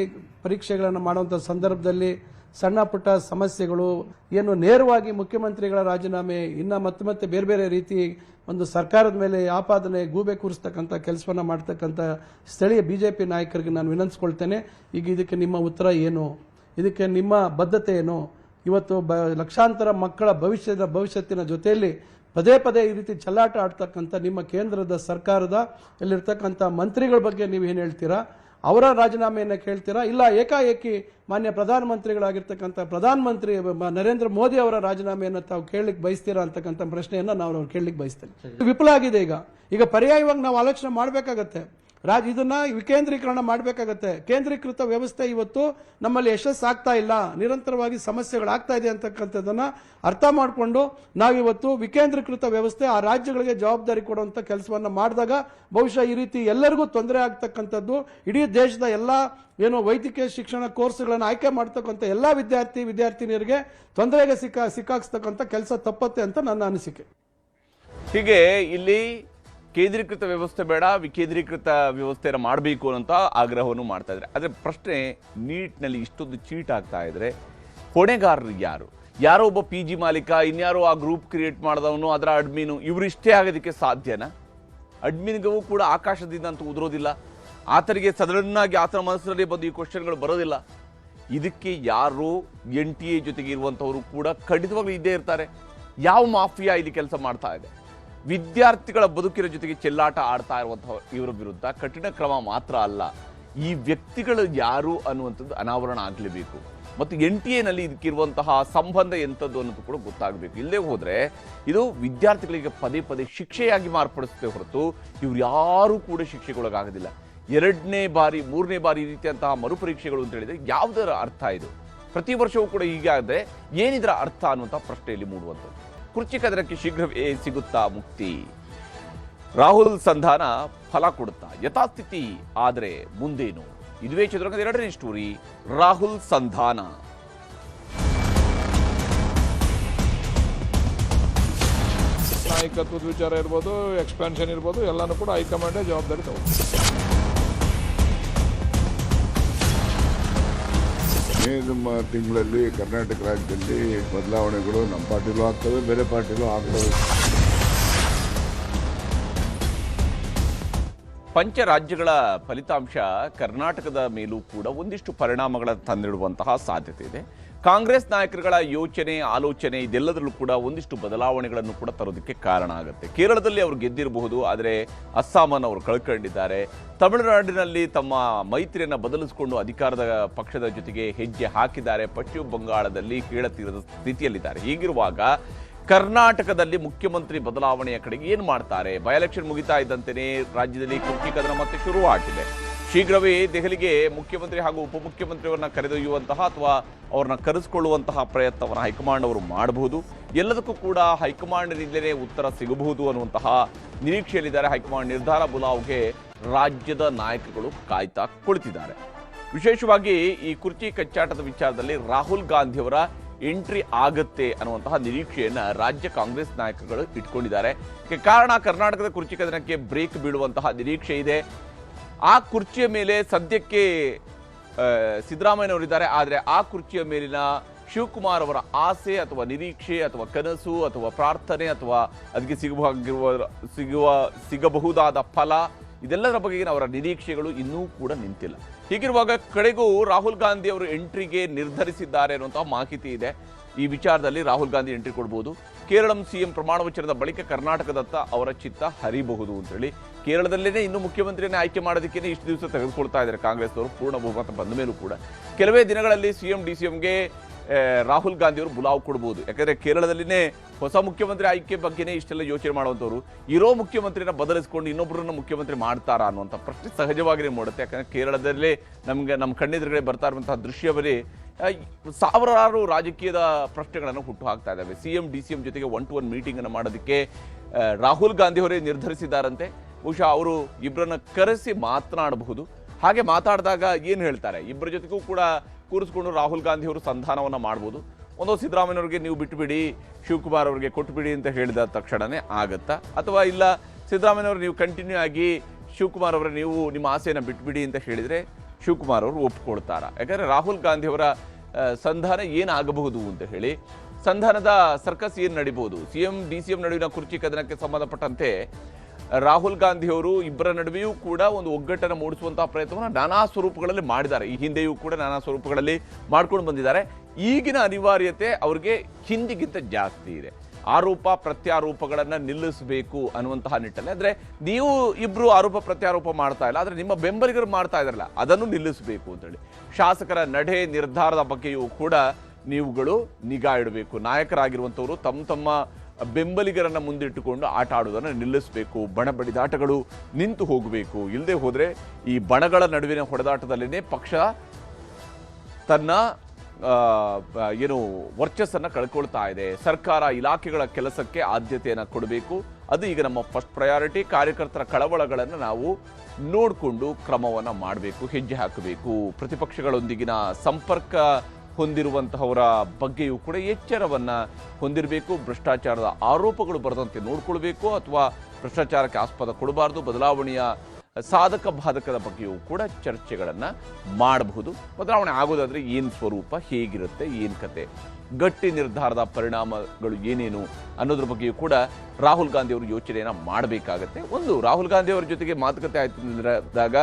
ಪರೀಕ್ಷೆಗಳನ್ನು ಮಾಡುವಂಥ ಸಂದರ್ಭದಲ್ಲಿ ಸಣ್ಣ ಪುಟ್ಟ ಸಮಸ್ಯೆಗಳು ಏನು ನೇರವಾಗಿ ಮುಖ್ಯಮಂತ್ರಿಗಳ ರಾಜೀನಾಮೆ, ಇನ್ನು ಮತ್ತೆ ಬೇರೆ ಬೇರೆ ರೀತಿ ಒಂದು ಸರ್ಕಾರದ ಮೇಲೆ ಆಪಾದನೆ, ಗೂಬೆ ಕೂರಿಸ್ತಕ್ಕಂಥ ಕೆಲಸವನ್ನು ಮಾಡ್ತಕ್ಕಂಥ ಸ್ಥಳೀಯ BJP ನಾಯಕರಿಗೆ ನಾನು ವಿನಂತಿಸ್ಕೊಳ್ತೇನೆ. ಈಗ ಇದಕ್ಕೆ ನಿಮ್ಮ ಉತ್ತರ ಏನು? ಇದಕ್ಕೆ ನಿಮ್ಮ ಬದ್ಧತೆ ಏನು? ಇವತ್ತು ಲಕ್ಷಾಂತರ ಮಕ್ಕಳ ಭವಿಷ್ಯತ್ತಿನ ಜೊತೆಯಲ್ಲಿ ಪದೇ ಪದೇ ಈ ರೀತಿ ಚೆಲ್ಲಾಟ ಆಡ್ತಕ್ಕಂಥ ನಿಮ್ಮ ಕೇಂದ್ರದ ಸರ್ಕಾರದ ಇಲ್ಲಿರ್ತಕ್ಕಂಥ ಮಂತ್ರಿಗಳ ಬಗ್ಗೆ ನೀವು ಏನು ಹೇಳ್ತೀರಾ? ಅವರ ರಾಜೀನಾಮೆಯನ್ನು ಕೇಳ್ತೀರಾ? ಇಲ್ಲ ಏಕಾಏಕಿ ಮಾನ್ಯ ಪ್ರಧಾನಮಂತ್ರಿಗಳಾಗಿರ್ತಕ್ಕಂಥ ಪ್ರಧಾನಮಂತ್ರಿ ನರೇಂದ್ರ ಮೋದಿ ಅವರ ರಾಜೀನಾಮೆಯನ್ನು ತಾವು ಕೇಳಲಿಕ್ಕೆ ಬಯಸ್ತೀರಾ ಅಂತಕ್ಕಂಥ ಪ್ರಶ್ನೆಯನ್ನು ನಾವು ಅವ್ರು ಕೇಳಲಿಕ್ಕೆ ಬಯಸ್ತೇನೆ. ವಿಫಲ ಆಗಿದೆ. ಈಗ ಪರ್ಯಾಯವಾಗಿ ನಾವು ಆಲೋಚನೆ ಮಾಡಬೇಕಾಗತ್ತೆ. ಇದನ್ನ ವಿಕೇಂದ್ರೀಕರಣ ಮಾಡಬೇಕಾಗತ್ತೆ. ಕೇಂದ್ರೀಕೃತ ವ್ಯವಸ್ಥೆ ಇವತ್ತು ನಮ್ಮಲ್ಲಿ ಯಶಸ್ಸಾಗ್ತಾ ಇಲ್ಲ, ನಿರಂತರವಾಗಿ ಸಮಸ್ಯೆಗಳಾಗ್ತಾ ಇದೆ ಅಂತಕ್ಕಂಥದ್ದನ್ನ ಅರ್ಥ ಮಾಡಿಕೊಂಡು ನಾವಿವತ್ತು ವಿಕೇಂದ್ರೀಕೃತ ವ್ಯವಸ್ಥೆ, ಆ ರಾಜ್ಯಗಳಿಗೆ ಜವಾಬ್ದಾರಿ ಕೊಡುವಂಥ ಕೆಲಸವನ್ನ ಮಾಡಿದಾಗ ಬಹುಶಃ ಈ ರೀತಿ ಎಲ್ಲರಿಗೂ ತೊಂದರೆ ಆಗ್ತಕ್ಕಂಥದ್ದು, ಇಡೀ ದೇಶದ ಎಲ್ಲ ಏನು ವೈದ್ಯಕೀಯ ಶಿಕ್ಷಣ ಕೋರ್ಸ್ಗಳನ್ನು ಆಯ್ಕೆ ಮಾಡ್ತಕ್ಕಂಥ ಎಲ್ಲ ವಿದ್ಯಾರ್ಥಿನಿಯರಿಗೆ ತೊಂದರೆಗೆ ಸಿಕ್ಕಾಕ್ಸ್ತಕ್ಕಂಥ ಕೆಲಸ ತಪ್ಪತ್ತೆ ಅಂತ ನನ್ನ ಅನಿಸಿಕೆ. ಹೀಗೆ ಇಲ್ಲಿ ಕೇಂದ್ರೀಕೃತ ವ್ಯವಸ್ಥೆ ಬೇಡ, ವಿಕೇಂದ್ರೀಕೃತ ವ್ಯವಸ್ಥೆಯನ್ನು ಮಾಡಬೇಕು ಅಂತ ಆಗ್ರಹವನ್ನು ಮಾಡ್ತಾ ಇದ್ದಾರೆ. ಆದರೆ ಪ್ರಶ್ನೆ, ನೀಟ್ನಲ್ಲಿ ಇಷ್ಟೊಂದು ಚೀಟ್ ಆಗ್ತಾ ಇದ್ರೆ ಹೊಣೆಗಾರರು ಯಾರು? ಯಾರೋ ಒಬ್ಬ PG ಮಾಲೀಕ, ಇನ್ಯಾರೋ ಆ ಗ್ರೂಪ್ ಕ್ರಿಯೇಟ್ ಮಾಡಿದವನು, ಅದರ ಅಡ್ಮಿನು, ಇವರು ಇಷ್ಟೇ ಆಗೋದಕ್ಕೆ ಸಾಧ್ಯನಾ? ಅಡ್ಮಿನ್ಗೂ ಕೂಡ ಆಕಾಶದಿಂದ ಅಂತ ಉದುರೋದಿಲ್ಲ. ಆತನಿಗೆ ಸಡನ್ ಆಗಿ ಆತನ ಮನಸ್ಸಿನಲ್ಲಿ ಬಂದು ಈ ಕ್ವಶನ್ಗಳು ಬರೋದಿಲ್ಲ. ಇದಕ್ಕೆ ಯಾರು NTA ಜೊತೆಗೆ ಇರುವಂಥವರು ಕೂಡ ಖಂಡಿತವಾಗ್ಲೂ ಇದ್ದೇ ಇರ್ತಾರೆ. ಯಾವ ಮಾಫಿಯಾ ಇಲ್ಲಿ ಕೆಲಸ ಮಾಡ್ತಾ ಇದೆ? ವಿದ್ಯಾರ್ಥಿಗಳ ಬದುಕಿನ ಜೊತೆಗೆ ಚೆಲ್ಲಾಟ ಆಡ್ತಾ ಇರುವಂತಹ ಇವರ ವಿರುದ್ಧ ಕಠಿಣ ಕ್ರಮ ಮಾತ್ರ ಅಲ್ಲ, ಈ ವ್ಯಕ್ತಿಗಳು ಯಾರು ಅನ್ನುವಂಥದ್ದು ಅನಾವರಣ ಆಗಲೇಬೇಕು. ಮತ್ತು NTA ಇದಕ್ಕಿರುವಂತಹ ಸಂಬಂಧ ಎಂಥದ್ದು ಅನ್ನೋದು ಕೂಡ ಗೊತ್ತಾಗಬೇಕು. ಇಲ್ಲೇ ಹೋದರೆ ಇದು ವಿದ್ಯಾರ್ಥಿಗಳಿಗೆ ಪದೇ ಪದೇ ಶಿಕ್ಷೆಯಾಗಿ ಮಾರ್ಪಡಿಸುತ್ತೆ ಹೊರತು ಇವ್ರು ಯಾರೂ ಕೂಡ ಶಿಕ್ಷೆಗೊಳಗಾಗೋದಿಲ್ಲ. 2ನೇ ಬಾರಿ 3ನೇ ಬಾರಿ ಈ ರೀತಿಯಂತಹ ಮರುಪರೀಕ್ಷೆಗಳು ಅಂತ ಹೇಳಿದರೆ ಯಾವುದರ ಅರ್ಥ ಇದು? ಪ್ರತಿ ವರ್ಷವೂ ಕೂಡ ಹೀಗೆ ಆದರೆ ಏನಿದರ ಅರ್ಥ ಅನ್ನುವಂಥ ಪ್ರಶ್ನೆಯಲ್ಲಿ ಮೂಡುವಂಥದ್ದು. ಕುರ್ಚಿ ಕದರಕ್ಕೆ ಶೀಘ್ರವೇ ಸಿಗುತ್ತಾ ಮುಕ್ತಿ? ರಾಹುಲ್ ಸಂಧಾನ ಫಲ ಕೊಡುತ್ತಾ? ಯಥಾಸ್ಥಿತಿ ಆದರೆ ಮುಂದೇನು? ಇದುವೇ ಚಿತ್ರರಂಗದ ಎರಡನೇ ಸ್ಟೋರಿ, ರಾಹುಲ್ ಸಂಧಾನ. ನಾಯಕತ್ವದ ವಿಚಾರ ಇರ್ಬೋದು, ಎಕ್ಸ್ಪಾನ್ಷನ್ ಇರ್ಬೋದು, ಎಲ್ಲನೂ ಕೂಡ ಹೈಕಮಾಂಡೇ ಜವಾಬ್ದಾರಿ ತಗೊಂಡು ಮೇ ತಿಂಗಳಲ್ಲಿ ಕರ್ನಾಟಕ ರಾಜ್ಯದಲ್ಲಿ ಬದಲಾವಣೆಗಳು ನಮ್ಮ ಪಾರ್ಟಿಲೂ ಆಗ್ತವೆ, ಬೇರೆ ಪಾರ್ಟಿಲೂ ಆಗ್ತವೆ. ಪಂಚರಾಜ್ಯಗಳ ಫಲಿತಾಂಶ ಕರ್ನಾಟಕದ ಮೇಲೂ ಕೂಡ ಒಂದಿಷ್ಟು ಪರಿಣಾಮಗಳನ್ನು ತಂದಿಡುವಂತಹ ಸಾಧ್ಯತೆ ಇದೆ. ಕಾಂಗ್ರೆಸ್ ನಾಯಕರುಗಳ ಯೋಚನೆ, ಆಲೋಚನೆ ಇದೆಲ್ಲದರಲ್ಲೂ ಕೂಡ ಒಂದಿಷ್ಟು ಬದಲಾವಣೆಗಳನ್ನು ಕೂಡ ತರೋದಕ್ಕೆ ಕಾರಣ ಆಗುತ್ತೆ. ಕೇರಳದಲ್ಲಿ ಅವರು ಗೆದ್ದಿರಬಹುದು, ಆದರೆ ಅಸ್ಸಾಮನ್ನು ಅವರು ಕಳ್ಕೊಂಡಿದ್ದಾರೆ. ತಮಿಳುನಾಡಿನಲ್ಲಿ ತಮ್ಮ ಮೈತ್ರಿಯನ್ನು ಬದಲಿಸಿಕೊಂಡು ಅಧಿಕಾರದ ಪಕ್ಷದ ಜೊತೆಗೆ ಹೆಜ್ಜೆ ಹಾಕಿದ್ದಾರೆ. ಪಶ್ಚಿಮ ಬಂಗಾಳದಲ್ಲಿ ಕೀಳತೀರದ ಸ್ಥಿತಿಯಲ್ಲಿದ್ದಾರೆ. ಹೀಗಿರುವಾಗ ಕರ್ನಾಟಕದಲ್ಲಿ ಮುಖ್ಯಮಂತ್ರಿ ಬದಲಾವಣೆಯ ಕಡೆಗೆ ಏನು ಮಾಡ್ತಾರೆ? ಬೈ ಎಲೆಕ್ಷನ್ ಮುಗಿತಾ ಇದ್ದಂತೆಯೇ ರಾಜ್ಯದಲ್ಲಿ ಕುರ್ಚಿ ಕದನ ಮತ್ತೆ ಶುರುವಾಗಿದೆ. ಶೀಘ್ರವೇ ದೆಹಲಿಗೆ ಮುಖ್ಯಮಂತ್ರಿ ಹಾಗೂ ಉಪಮುಖ್ಯಮಂತ್ರಿಯವರನ್ನ ಕರೆದೊಯ್ಯುವಂತಹ ಅಥವಾ ಅವ್ರನ್ನ ಕರೆಸಿಕೊಳ್ಳುವಂತಹ ಪ್ರಯತ್ನವನ್ನು ಹೈಕಮಾಂಡ್ ಅವರು ಮಾಡಬಹುದು. ಎಲ್ಲದಕ್ಕೂ ಕೂಡ ಹೈಕಮಾಂಡ್ನಿಂದಲೇ ಉತ್ತರ ಸಿಗಬಹುದು ಅನ್ನುವಂತಹ ನಿರೀಕ್ಷೆಯಲ್ಲಿದ್ದಾರೆ. ಹೈಕಮಾಂಡ್ ನಿರ್ಧಾರ ಬುಲಾವ್ಗೆ ರಾಜ್ಯದ ನಾಯಕರುಗಳು ಕಾಯ್ತಾ ಕುಳಿತಿದ್ದಾರೆ. ವಿಶೇಷವಾಗಿ ಈ ಕುರ್ಚಿ ಕಚ್ಚಾಟದ ವಿಚಾರದಲ್ಲಿ ರಾಹುಲ್ ಗಾಂಧಿಯವರ ಎಂಟ್ರಿ ಆಗತ್ತೆ ಅನ್ನುವಂತಹ ನಿರೀಕ್ಷೆಯನ್ನ ರಾಜ್ಯ ಕಾಂಗ್ರೆಸ್ ನಾಯಕರುಗಳು ಇಟ್ಕೊಂಡಿದ್ದಾರೆ. ಕಾರಣ ಕರ್ನಾಟಕದ ಕುರ್ಚಿ ಕದನಕ್ಕೆ ಬ್ರೇಕ್ ಬೀಳುವಂತಹ ನಿರೀಕ್ಷೆ ಇದೆ. ಆ ಕುರ್ಚಿಯ ಮೇಲೆ ಸದ್ಯಕ್ಕೆ ಸಿದ್ದರಾಮಯ್ಯನವರಿದ್ದಾರೆ. ಆದರೆ ಆ ಕುರ್ಚಿಯ ಮೇಲಿನ ಶಿವಕುಮಾರ್ ಅವರ ಆಸೆ ಅಥವಾ ನಿರೀಕ್ಷೆ ಅಥವಾ ಕನಸು ಅಥವಾ ಪ್ರಾರ್ಥನೆ ಅಥವಾ ಅದಕ್ಕೆ ಸಿಗಬಹುದಾದ ಫಲ ಇದೆಲ್ಲದರ ಬಗೆಗಿನ ಅವರ ನಿರೀಕ್ಷೆಗಳು ಇನ್ನೂ ಕೂಡ ನಿಂತಿಲ್ಲ. ಹೀಗಿರುವಾಗ ಕಡೆಗೂ ರಾಹುಲ್ ಗಾಂಧಿ ಅವರು ಎಂಟ್ರಿಗೆ ನಿರ್ಧರಿಸಿದ್ದಾರೆ ಅನ್ನುವಂತಹ ಮಾಹಿತಿ ಇದೆ. ಈ ವಿಚಾರದಲ್ಲಿ ರಾಹುಲ್ ಗಾಂಧಿ ಎಂಟ್ರಿ ಕೊಡಬಹುದು. ಕೇರಳಂ ಸಿಎಂ ಪ್ರಮಾಣ ವಚನದ ಬಳಿಕ ಕರ್ನಾಟಕದತ್ತ ಅವರ ಚಿತ್ತ ಹರಿಬಹುದು ಅಂತೇಳಿ ಕೇರಳದಲ್ಲೇ ಇನ್ನು ಮುಖ್ಯಮಂತ್ರಿಯನ್ನೇ ಆಯ್ಕೆ ಮಾಡೋದಕ್ಕೇ ಇಷ್ಟು ದಿವಸ ತೆಗೆದುಕೊಳ್ತಾ ಇದ್ದಾರೆ ಕಾಂಗ್ರೆಸ್ನವರು. ಪೂರ್ಣ ಬಹುಮತ ಬಂದ ಮೇಲೂ ಕೂಡ ಕೆಲವೇ ದಿನಗಳಲ್ಲಿ ಸಿಎಂ ಡಿಸಿಎಂಗೆ ರಾಹುಲ್ ಗಾಂಧಿ ಅವರು ಬುಲಾವ್ ಕೊಡಬಹುದು. ಯಾಕಂದ್ರೆ ಕೇರಳದಲ್ಲಿನೇ ಹೊಸ ಮುಖ್ಯಮಂತ್ರಿ ಆಯ್ಕೆ ಬಗ್ಗೆನೇ ಇಷ್ಟೆಲ್ಲ ಯೋಚನೆ ಮಾಡುವಂಥವ್ರು ಇರೋ ಮುಖ್ಯಮಂತ್ರಿನ ಬದಲಿಸಿಕೊಂಡು ಇನ್ನೊಬ್ಬರನ್ನ ಮುಖ್ಯಮಂತ್ರಿ ಮಾಡ್ತಾರಾ ಅನ್ನುವಂಥ ಪ್ರಶ್ನೆ ಸಹಜವಾಗಿಯೇ ಮೂಡುತ್ತೆ. ಯಾಕಂದ್ರೆ ಕೇರಳದಲ್ಲೇ ನಮ್ಮ ಕಣ್ಣೆದುರುಗಡೆ ಬರ್ತಾ ಇರುವಂತಹ ದೃಶ್ಯವೇ ಸಾವಿರಾರು ರಾಜಕೀಯದ ಪ್ರಶ್ನೆಗಳನ್ನು ಹುಟ್ಟು ಹಾಕ್ತಾ ಇದ್ದಾವೆ. ಸಿಎಂ ಡಿಸಿಎಂ ಜೊತೆಗೆ 1-to-1 ಮೀಟಿಂಗ್ ಅನ್ನು ಮಾಡೋದಕ್ಕೆ ರಾಹುಲ್ ಗಾಂಧಿ ಅವರೇ ನಿರ್ಧರಿಸಿದ್ದಾರಂತೆ. ಬಹುಶಃ ಅವರು ಇಬ್ಬರನ್ನ ಕರೆಸಿ ಮಾತನಾಡಬಹುದು. ಹಾಗೆ ಮಾತಾಡಿದಾಗ ಏನು ಹೇಳ್ತಾರೆ, ಇಬ್ಬರ ಜೊತೆಗೂ ಕೂಡ ಕೂರಿಸ್ಕೊಂಡು ರಾಹುಲ್ ಗಾಂಧಿ ಅವರು ಸಂಧಾನವನ್ನು ಮಾಡ್ಬೋದು. ಒಂದೋ ಸಿದ್ದರಾಮಯ್ಯವ್ರಿಗೆ ನೀವು ಬಿಟ್ಟುಬಿಡಿ, ಶಿವಕುಮಾರ್ ಅವರಿಗೆ ಕೊಟ್ಟುಬಿಡಿ ಅಂತ ಹೇಳಿದ ತಕ್ಷಣವೇ ಆಗತ್ತಾ, ಅಥವಾ ಇಲ್ಲ ಸಿದ್ದರಾಮಯ್ಯವರು ನೀವು ಕಂಟಿನ್ಯೂ ಆಗಿ ಶಿವಕುಮಾರ್ ಅವರ ನೀವು ನಿಮ್ಮ ಆಸೆಯನ್ನು ಬಿಟ್ಬಿಡಿ ಅಂತ ಹೇಳಿದರೆ ಶಿವಕುಮಾರ್ ಅವರು ಒಪ್ಕೊಳ್ತಾರ? ಯಾಕಂದರೆ ರಾಹುಲ್ ಗಾಂಧಿ ಅವರ ಸಂಧಾನ ಏನಾಗಬಹುದು ಅಂತ ಹೇಳಿ, ಸಂಧಾನದ ಸರ್ಕಸ್ ಏನು ನಡಿಬಹುದು? ಸಿಎಂ ಡಿಸಿಎಂ ನಡುವಿನ ಕುರ್ಚಿ ಕದನಕ್ಕೆ ಸಂಬಂಧಪಟ್ಟಂತೆ ರಾಹುಲ್ ಗಾಂಧಿಯವರು ಇಬ್ಬರ ನಡುವೆಯೂ ಕೂಡ ಒಂದು ಒಗ್ಗಟ್ಟನ್ನು ಮೂಡಿಸುವಂತಹ ಪ್ರಯತ್ನವನ್ನು ನಾನಾ ಸ್ವರೂಪಗಳಲ್ಲಿ ಮಾಡಿದ್ದಾರೆ. ಈ ಹಿಂದೆಯೂ ಕೂಡ ನಾನಾ ಸ್ವರೂಪಗಳಲ್ಲಿ ಮಾಡ್ಕೊಂಡು ಬಂದಿದ್ದಾರೆ. ಈಗಿನ ಅನಿವಾರ್ಯತೆ ಅವ್ರಿಗೆ ಹಿಂದಿಗಿಂತ ಜಾಸ್ತಿ ಇದೆ. ಆರೋಪ ಪ್ರತ್ಯಾರೋಪಗಳನ್ನು ನಿಲ್ಲಿಸಬೇಕು ಅನ್ನುವಂತಹ ನಿಟ್ಟಲ್ಲಿ. ಅಂದರೆ ನೀವು ಇಬ್ಬರು ಆರೋಪ ಪ್ರತ್ಯಾರೋಪ ಮಾಡ್ತಾ ಇಲ್ಲ, ಆದರೆ ನಿಮ್ಮ ಬೆಂಬಲಿಗರು ಮಾಡ್ತಾ ಇದ್ದಾರಲ್ಲ ಅದನ್ನು ನಿಲ್ಲಿಸಬೇಕು ಅಂತೇಳಿ. ಶಾಸಕರ ನಡೆ ನಿರ್ಧಾರದ ಬಗ್ಗೆಯೂ ಕೂಡ ನೀವುಗಳು ನಿಗಾ ಇಡಬೇಕು. ನಾಯಕರಾಗಿರುವಂಥವರು ತಮ್ಮ ಬೆಂಬಲಿಗರನ್ನು ಮುಂದಿಟ್ಟುಕೊಂಡು ಆಟ ಆಡುವುದನ್ನು ನಿಲ್ಲಿಸಬೇಕು. ಬಣ ಬಡಿದಾಟಗಳು ನಿಂತು ಹೋಗಬೇಕು. ಇಲ್ಲದೆ ಹೋದರೆ ಈ ಬಣಗಳ ನಡುವಿನ ಹೊಡೆದಾಟದಲ್ಲೇ ಪಕ್ಷ ತನ್ನ ವರ್ಚಸ್ಸನ್ನು ಕಳ್ಕೊಳ್ತಾ ಇದೆ. ಸರ್ಕಾರ ಇಲಾಖೆಗಳ ಕೆಲಸಕ್ಕೆ ಆದ್ಯತೆಯನ್ನು ಕೊಡಬೇಕು. ಅದು ಈಗ ನಮ್ಮ ಫಸ್ಟ್ ಪ್ರಯಾರಿಟಿ. ಕಾರ್ಯಕರ್ತರ ಕಳವಳಗಳನ್ನು ನಾವು ನೋಡಿಕೊಂಡು ಕ್ರಮವನ್ನು ಮಾಡಬೇಕು, ಹೆಜ್ಜೆ ಹಾಕಬೇಕು. ಪ್ರತಿಪಕ್ಷಗಳೊಂದಿಗಿನ ಸಂಪರ್ಕ ಹೊಂದಿರುವಂತಹವರ ಬಗ್ಗೆಯೂ ಕೂಡ ಎಚ್ಚರವನ್ನು ಹೊಂದಿರಬೇಕು. ಭ್ರಷ್ಟಾಚಾರದ ಆರೋಪಗಳು ಬರದಂತೆ ನೋಡ್ಕೊಳ್ಬೇಕು, ಅಥವಾ ಭ್ರಷ್ಟಾಚಾರಕ್ಕೆ ಆಸ್ಪದ ಕೊಡಬಾರ್ದು. ಬದಲಾವಣೆಯ ಸಾಧಕ ಬಾಧಕದ ಬಗ್ಗೆಯೂ ಕೂಡ ಚರ್ಚೆಗಳನ್ನು ಮಾಡಬಹುದು. ಬದಲಾವಣೆ ಆಗೋದಾದರೆ ಏನು ಸ್ವರೂಪ, ಹೇಗಿರುತ್ತೆ, ಏನು ಕತೆ, ಗಟ್ಟಿ ನಿರ್ಧಾರದ ಪರಿಣಾಮಗಳು ಏನೇನು ಅನ್ನೋದ್ರ ಬಗ್ಗೆಯೂ ಕೂಡ ರಾಹುಲ್ ಗಾಂಧಿ ಅವರು ಯೋಚನೆಯನ್ನು ಮಾಡಬೇಕಾಗತ್ತೆ. ಒಂದು ರಾಹುಲ್ ಗಾಂಧಿ ಅವರ ಜೊತೆಗೆ ಮಾತುಕತೆ ಆಯ್ತಾಗ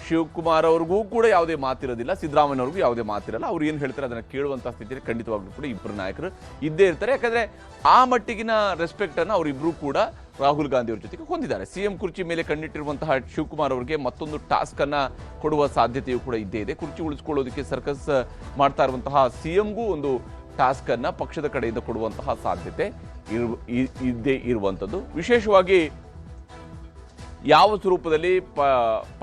ಶಿವಕುಮಾರ್ ಅವ್ರಿಗೂ ಕೂಡ ಯಾವುದೇ ಮಾತಿರೋದಿಲ್ಲ, ಸಿದ್ದರಾಮಯ್ಯವ್ರಿಗೂ ಯಾವುದೇ ಮಾತಿರಲ್ಲ. ಅವ್ರು ಏನು ಹೇಳ್ತಾರೆ ಅದನ್ನು ಕೇಳುವಂಥ ಸ್ಥಿತಿಯಲ್ಲಿ ಖಂಡಿತವಾಗ್ಲೂ ಕೂಡ ಇಬ್ಬರು ನಾಯಕರು ಇದ್ದೇ ಇರ್ತಾರೆ. ಯಾಕಂದರೆ ಆ ಮಟ್ಟಿಗಿನ ರೆಸ್ಪೆಕ್ಟನ್ನು ಅವರಿಬ್ಬರೂ ಕೂಡ ರಾಹುಲ್ ಗಾಂಧಿ ಅವ್ರ ಜೊತೆಗೆ ಹೊಂದಿದ್ದಾರೆ. ಸಿಎಂ ಕುರ್ಚಿ ಮೇಲೆ ಕಣ್ಣಿಟ್ಟಿರುವಂತಹ ಶಿವಕುಮಾರ್ ಅವರಿಗೆ ಮತ್ತೊಂದು ಟಾಸ್ಕನ್ನು ಕೊಡುವ ಸಾಧ್ಯತೆಯೂ ಕೂಡ ಇದ್ದೇ ಇದೆ. ಕುರ್ಚಿ ಉಳಿಸ್ಕೊಳ್ಳೋದಕ್ಕೆ ಸರ್ಕಸ್ ಮಾಡ್ತಾ ಇರುವಂತಹ ಸಿಎಂಗೂ ಒಂದು ಟಾಸ್ಕನ್ನು ಪಕ್ಷದ ಕಡೆಯಿಂದ ಕೊಡುವಂತಹ ಸಾಧ್ಯತೆ ಇದ್ದೇ ಇರುವಂಥದ್ದು. ವಿಶೇಷವಾಗಿ ಯಾವ ಸ್ವರೂಪದಲ್ಲಿ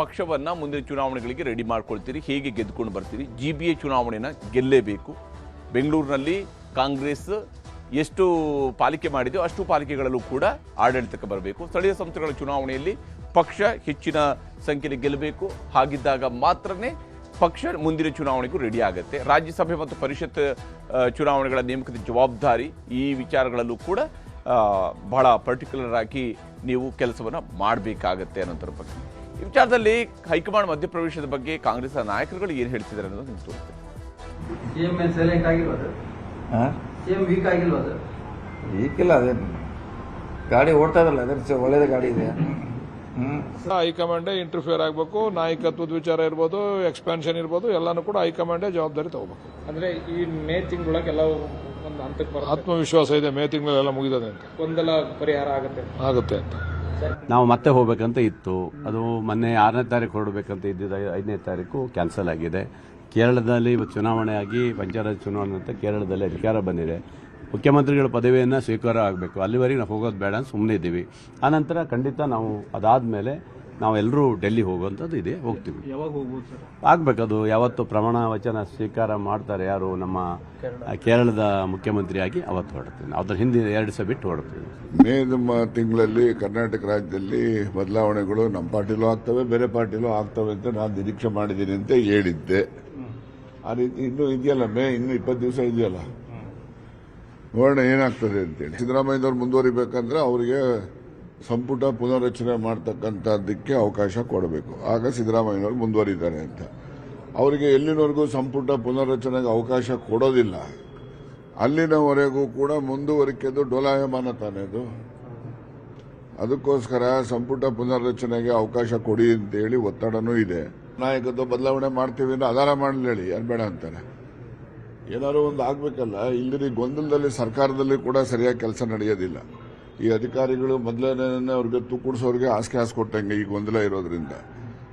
ಪಕ್ಷವನ್ನು ಮುಂದಿನ ಚುನಾವಣೆಗಳಿಗೆ ರೆಡಿ ಮಾಡ್ಕೊಳ್ತೀರಿ, ಹೇಗೆ ಗೆದ್ದುಕೊಂಡು ಬರ್ತೀರಿ? GBA ಚುನಾವಣೆನ ಗೆಲ್ಲೇಬೇಕು. ಬೆಂಗಳೂರಿನಲ್ಲಿ ಕಾಂಗ್ರೆಸ್ ಎಷ್ಟು ಪಾಲಿಕೆ ಮಾಡಿದೆಯೋ ಅಷ್ಟು ಪಾಲಿಕೆಗಳಲ್ಲೂ ಕೂಡ ಆಡಳಿತಕ್ಕೆ ಬರಬೇಕು. ಸ್ಥಳೀಯ ಸಂಸ್ಥೆಗಳ ಚುನಾವಣೆಯಲ್ಲಿ ಪಕ್ಷ ಹೆಚ್ಚಿನ ಸಂಖ್ಯೆಯಲ್ಲಿ ಗೆಲ್ಲಬೇಕು. ಹಾಗಿದ್ದಾಗ ಮಾತ್ರನೇ ಪಕ್ಷ ಮುಂದಿನ ಚುನಾವಣೆಗೂ ರೆಡಿ ಆಗುತ್ತೆ. ರಾಜ್ಯಸಭೆ ಮತ್ತು ಪರಿಷತ್ ಚುನಾವಣೆಗಳ ನೇಮಕದ ಜವಾಬ್ದಾರಿ ಈ ವಿಚಾರಗಳಲ್ಲೂ ಕೂಡ ಬಹಳ ಪರ್ಟಿಕ್ಯುಲರ್ ಆಗಿ ನೀವು ಕೆಲಸವನ್ನು ಮಾಡಬೇಕಾಗತ್ತೆ ಅನ್ನೋದ್ರ ಬಗ್ಗೆ. ಈ ವಿಚಾರದಲ್ಲಿ ಹೈಕಮಾಂಡ್ ಮಧ್ಯಪ್ರವೇಶದ ಬಗ್ಗೆ ಕಾಂಗ್ರೆಸ್ ನಾಯಕರುಗಳು ಏನು ಹೇಳ್ತಿದ್ದಾರೆ ಅನ್ನೋದು ನಿಮ್ಗೆ ತೋರಿಸ್ತೇನೆ. ಈಗಿಲ್ಲ, ಅದೇ ಗಾಡಿ ಓಡ್ತಾ ಇರಲ್ಲ, ಅದೇ ಒಳ್ಳೆಯ ಗಾಡಿ ಇದೆ. ಹೈಕಮಾಂಡೇ ಇಂಟರ್ಫಿಯರ್ ಆಗಬೇಕು. ನಾಯಕತ್ವದ ವಿಚಾರ ಇರ್ಬೋದು, ಎಕ್ಸ್ಪಾನ್ಷನ್ ಇರ್ಬೋದು, ಎಲ್ಲಾನು ಕೂಡ ಹೈಕಮಾಂಡೇ ಜವಾಬ್ದಾರಿ ತಗೋಬೇಕು. ಅಂದ್ರೆ ಈ ಮೇ ತಿಂಗಳೊಳಗೆ ಎಲ್ಲ ಒಂದು ಹಂತಕ್ಕೆ ಆತ್ಮವಿಶ್ವಾಸ ಇದೆ, ಮೇ ತಿಂಗಳೆಲ್ಲ ಮುಗಿದದೆ ಅಂತ, ಗೊಂದಲ ಪರಿಹಾರ ಆಗುತ್ತೆ ಅಂತ. ನಾವು ಮತ್ತೆ ಹೋಗ್ಬೇಕಂತ ಇತ್ತು. ಅದು ಮೊನ್ನೆ 6ನೇ ತಾರೀಕು ಹೊರಡಬೇಕಂತ ಇದ್ದಿದ್ದು 5ನೇ ತಾರೀಕು ಕ್ಯಾನ್ಸಲ್ ಆಗಿದೆ. ಕೇರಳದಲ್ಲಿ ಚುನಾವಣೆ ಆಗಿ ಪಂಚಾಯತ್ ಚುನಾವಣೆ ಅಂತ ಕೇರಳದಲ್ಲಿ ಅಧಿಕಾರ ಬಂದಿದೆ. ಮುಖ್ಯಮಂತ್ರಿಗಳ ಪದವಿಯನ್ನು ಸ್ವೀಕಾರ ಆಗಬೇಕು. ಅಲ್ಲಿವರೆಗೆ ನಾವು ಹೋಗೋದು ಬೇಡ ಅಂತ ಸುಮ್ಮನೆ ಇದ್ದೀವಿ. ಆನಂತರ ಖಂಡಿತ ನಾವು ಅದಾದಮೇಲೆ ನಾವೆಲ್ಲರೂ ಡೆಲ್ಲಿ ಹೋಗುವಂಥದ್ದು ಇದೆ, ಹೋಗ್ತೀವಿ. ಯಾವಾಗ ಹೋಗ್ಬೋದು ಸರ್? ಆಗಬೇಕದು ಯಾವತ್ತು ಪ್ರಮಾಣ ವಚನ ಸ್ವೀಕಾರ ಮಾಡ್ತಾರೆ ಯಾರು ನಮ್ಮ ಕೇರಳದ ಮುಖ್ಯಮಂತ್ರಿಯಾಗಿ ಅವತ್ತು ಹೊರಡ್ತೀವಿ. ಅದ್ರ ಹಿಂದೆ 2 ದಿವಸ ಬಿಟ್ಟು ಹೊರಡ್ತೀವಿ. ಮೇ ತಿಂಗಳಲ್ಲಿ ಕರ್ನಾಟಕ ರಾಜ್ಯದಲ್ಲಿ ಬದಲಾವಣೆಗಳು ನಮ್ಮ ಪಾರ್ಟಿಲೂ ಆಗ್ತವೆ, ಬೇರೆ ಪಾರ್ಟಿಲೂ ಆಗ್ತವೆ ಅಂತ ನಾನು ನಿರೀಕ್ಷೆ ಮಾಡಿದ್ದೀನಿ ಅಂತ ಹೇಳಿದ್ದೆ. ಆ ರೀತಿ ಇನ್ನೂ ಇದೆಯಲ್ಲ, ಮೇ ಇನ್ನೂ 20 ದಿವಸ ಇದೆಯಲ್ಲ, ನೋಡೋಣ ಏನಾಗ್ತದೆ ಅಂತೇಳಿ. ಸಿದ್ದರಾಮಯ್ಯನವ್ರು ಮುಂದುವರಿಬೇಕಂದ್ರೆ ಅವರಿಗೆ ಸಂಪುಟ ಪುನರ್ರಚನೆ ಮಾಡ್ತಕ್ಕಂಥದ್ದಕ್ಕೆ ಅವಕಾಶ ಕೊಡಬೇಕು. ಆಗ ಸಿದ್ದರಾಮಯ್ಯನವರು ಮುಂದುವರಿತಾರೆ ಅಂತ. ಅವರಿಗೆ ಎಲ್ಲಿನವರೆಗೂ ಸಂಪುಟ ಪುನರ್ರಚನೆಗೆ ಅವಕಾಶ ಕೊಡೋದಿಲ್ಲ, ಅಲ್ಲಿನವರೆಗೂ ಕೂಡ ಮುಂದುವರಿಕೆದು ಡೋಲಾಯಮಾನ ತಾನೇ ಅದು. ಅದಕ್ಕೋಸ್ಕರ ಸಂಪುಟ ಪುನರ್ರಚನೆಗೆ ಅವಕಾಶ ಕೊಡಿ ಅಂತೇಳಿ ಒತ್ತಡನೂ ಇದೆ. ನಾಯಕತ್ವ ಬದಲಾವಣೆ ಮಾಡ್ತೀವಿ ಅಂದ್ರೆ ಆಧಾರ ಮಾಡಲಿ, ಹೇಳಿ, ಯಾರು ಬೇಡ ಅಂತಾರೆ. ಏನಾದ್ರು ಒಂದು ಆಗಬೇಕಲ್ಲ. ಇಲ್ಲಿ ಗೊಂದಲದಲ್ಲಿ ಸರ್ಕಾರದಲ್ಲಿ ಕೂಡ ಸರಿಯಾಗಿ ಕೆಲಸ ನಡೆಯೋದಿಲ್ಲ. ಈ ಅಧಿಕಾರಿಗಳು ಮೊದಲನೇ ಅವ್ರಿಗೆ ತೂಕುಡಿಸೋರಿಗೆ ಹಾಸಿಗೆ ಕೊಟ್ಟಂಗೆ ಈ ಗೊಂದಲ ಇರೋದ್ರಿಂದ.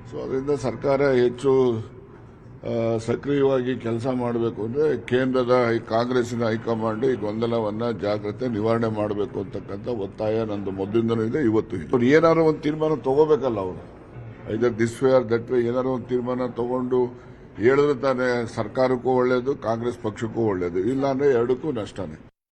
ಸೊ ಅದರಿಂದ ಸರ್ಕಾರ ಹೆಚ್ಚು ಸಕ್ರಿಯವಾಗಿ ಕೆಲಸ ಮಾಡಬೇಕು ಅಂದರೆ ಕೇಂದ್ರದ ಕಾಂಗ್ರೆಸ್ಸಿನ ಹೈಕಮಾಂಡ್ ಈ ಗೊಂದಲವನ್ನು ಜಾಗ್ರತೆ ನಿವಾರಣೆ ಮಾಡಬೇಕು ಅಂತಕ್ಕಂಥ ಒತ್ತಾಯ ನಂದು ಮೊದಲಿಂದನೂ ಇದೆ, ಇವತ್ತು. ಅವ್ರು ಏನಾದ್ರು ಒಂದು ತೀರ್ಮಾನ ತಗೋಬೇಕಲ್ಲ, ಅವರು either this way or that way ಏನಾದ್ರು ಒಂದು ತೀರ್ಮಾನ ತಗೊಂಡು ಹೇಳಿದ್ರೆ ತಾನೇ ಸರ್ಕಾರಕ್ಕೂ ಒಳ್ಳೇದು, ಕಾಂಗ್ರೆಸ್ ಪಕ್ಷಕ್ಕೂ ಒಳ್ಳೇದು. ಇಲ್ಲ ಅಂದರೆ ಎರಡಕ್ಕೂ ನಷ್ಟನೇ.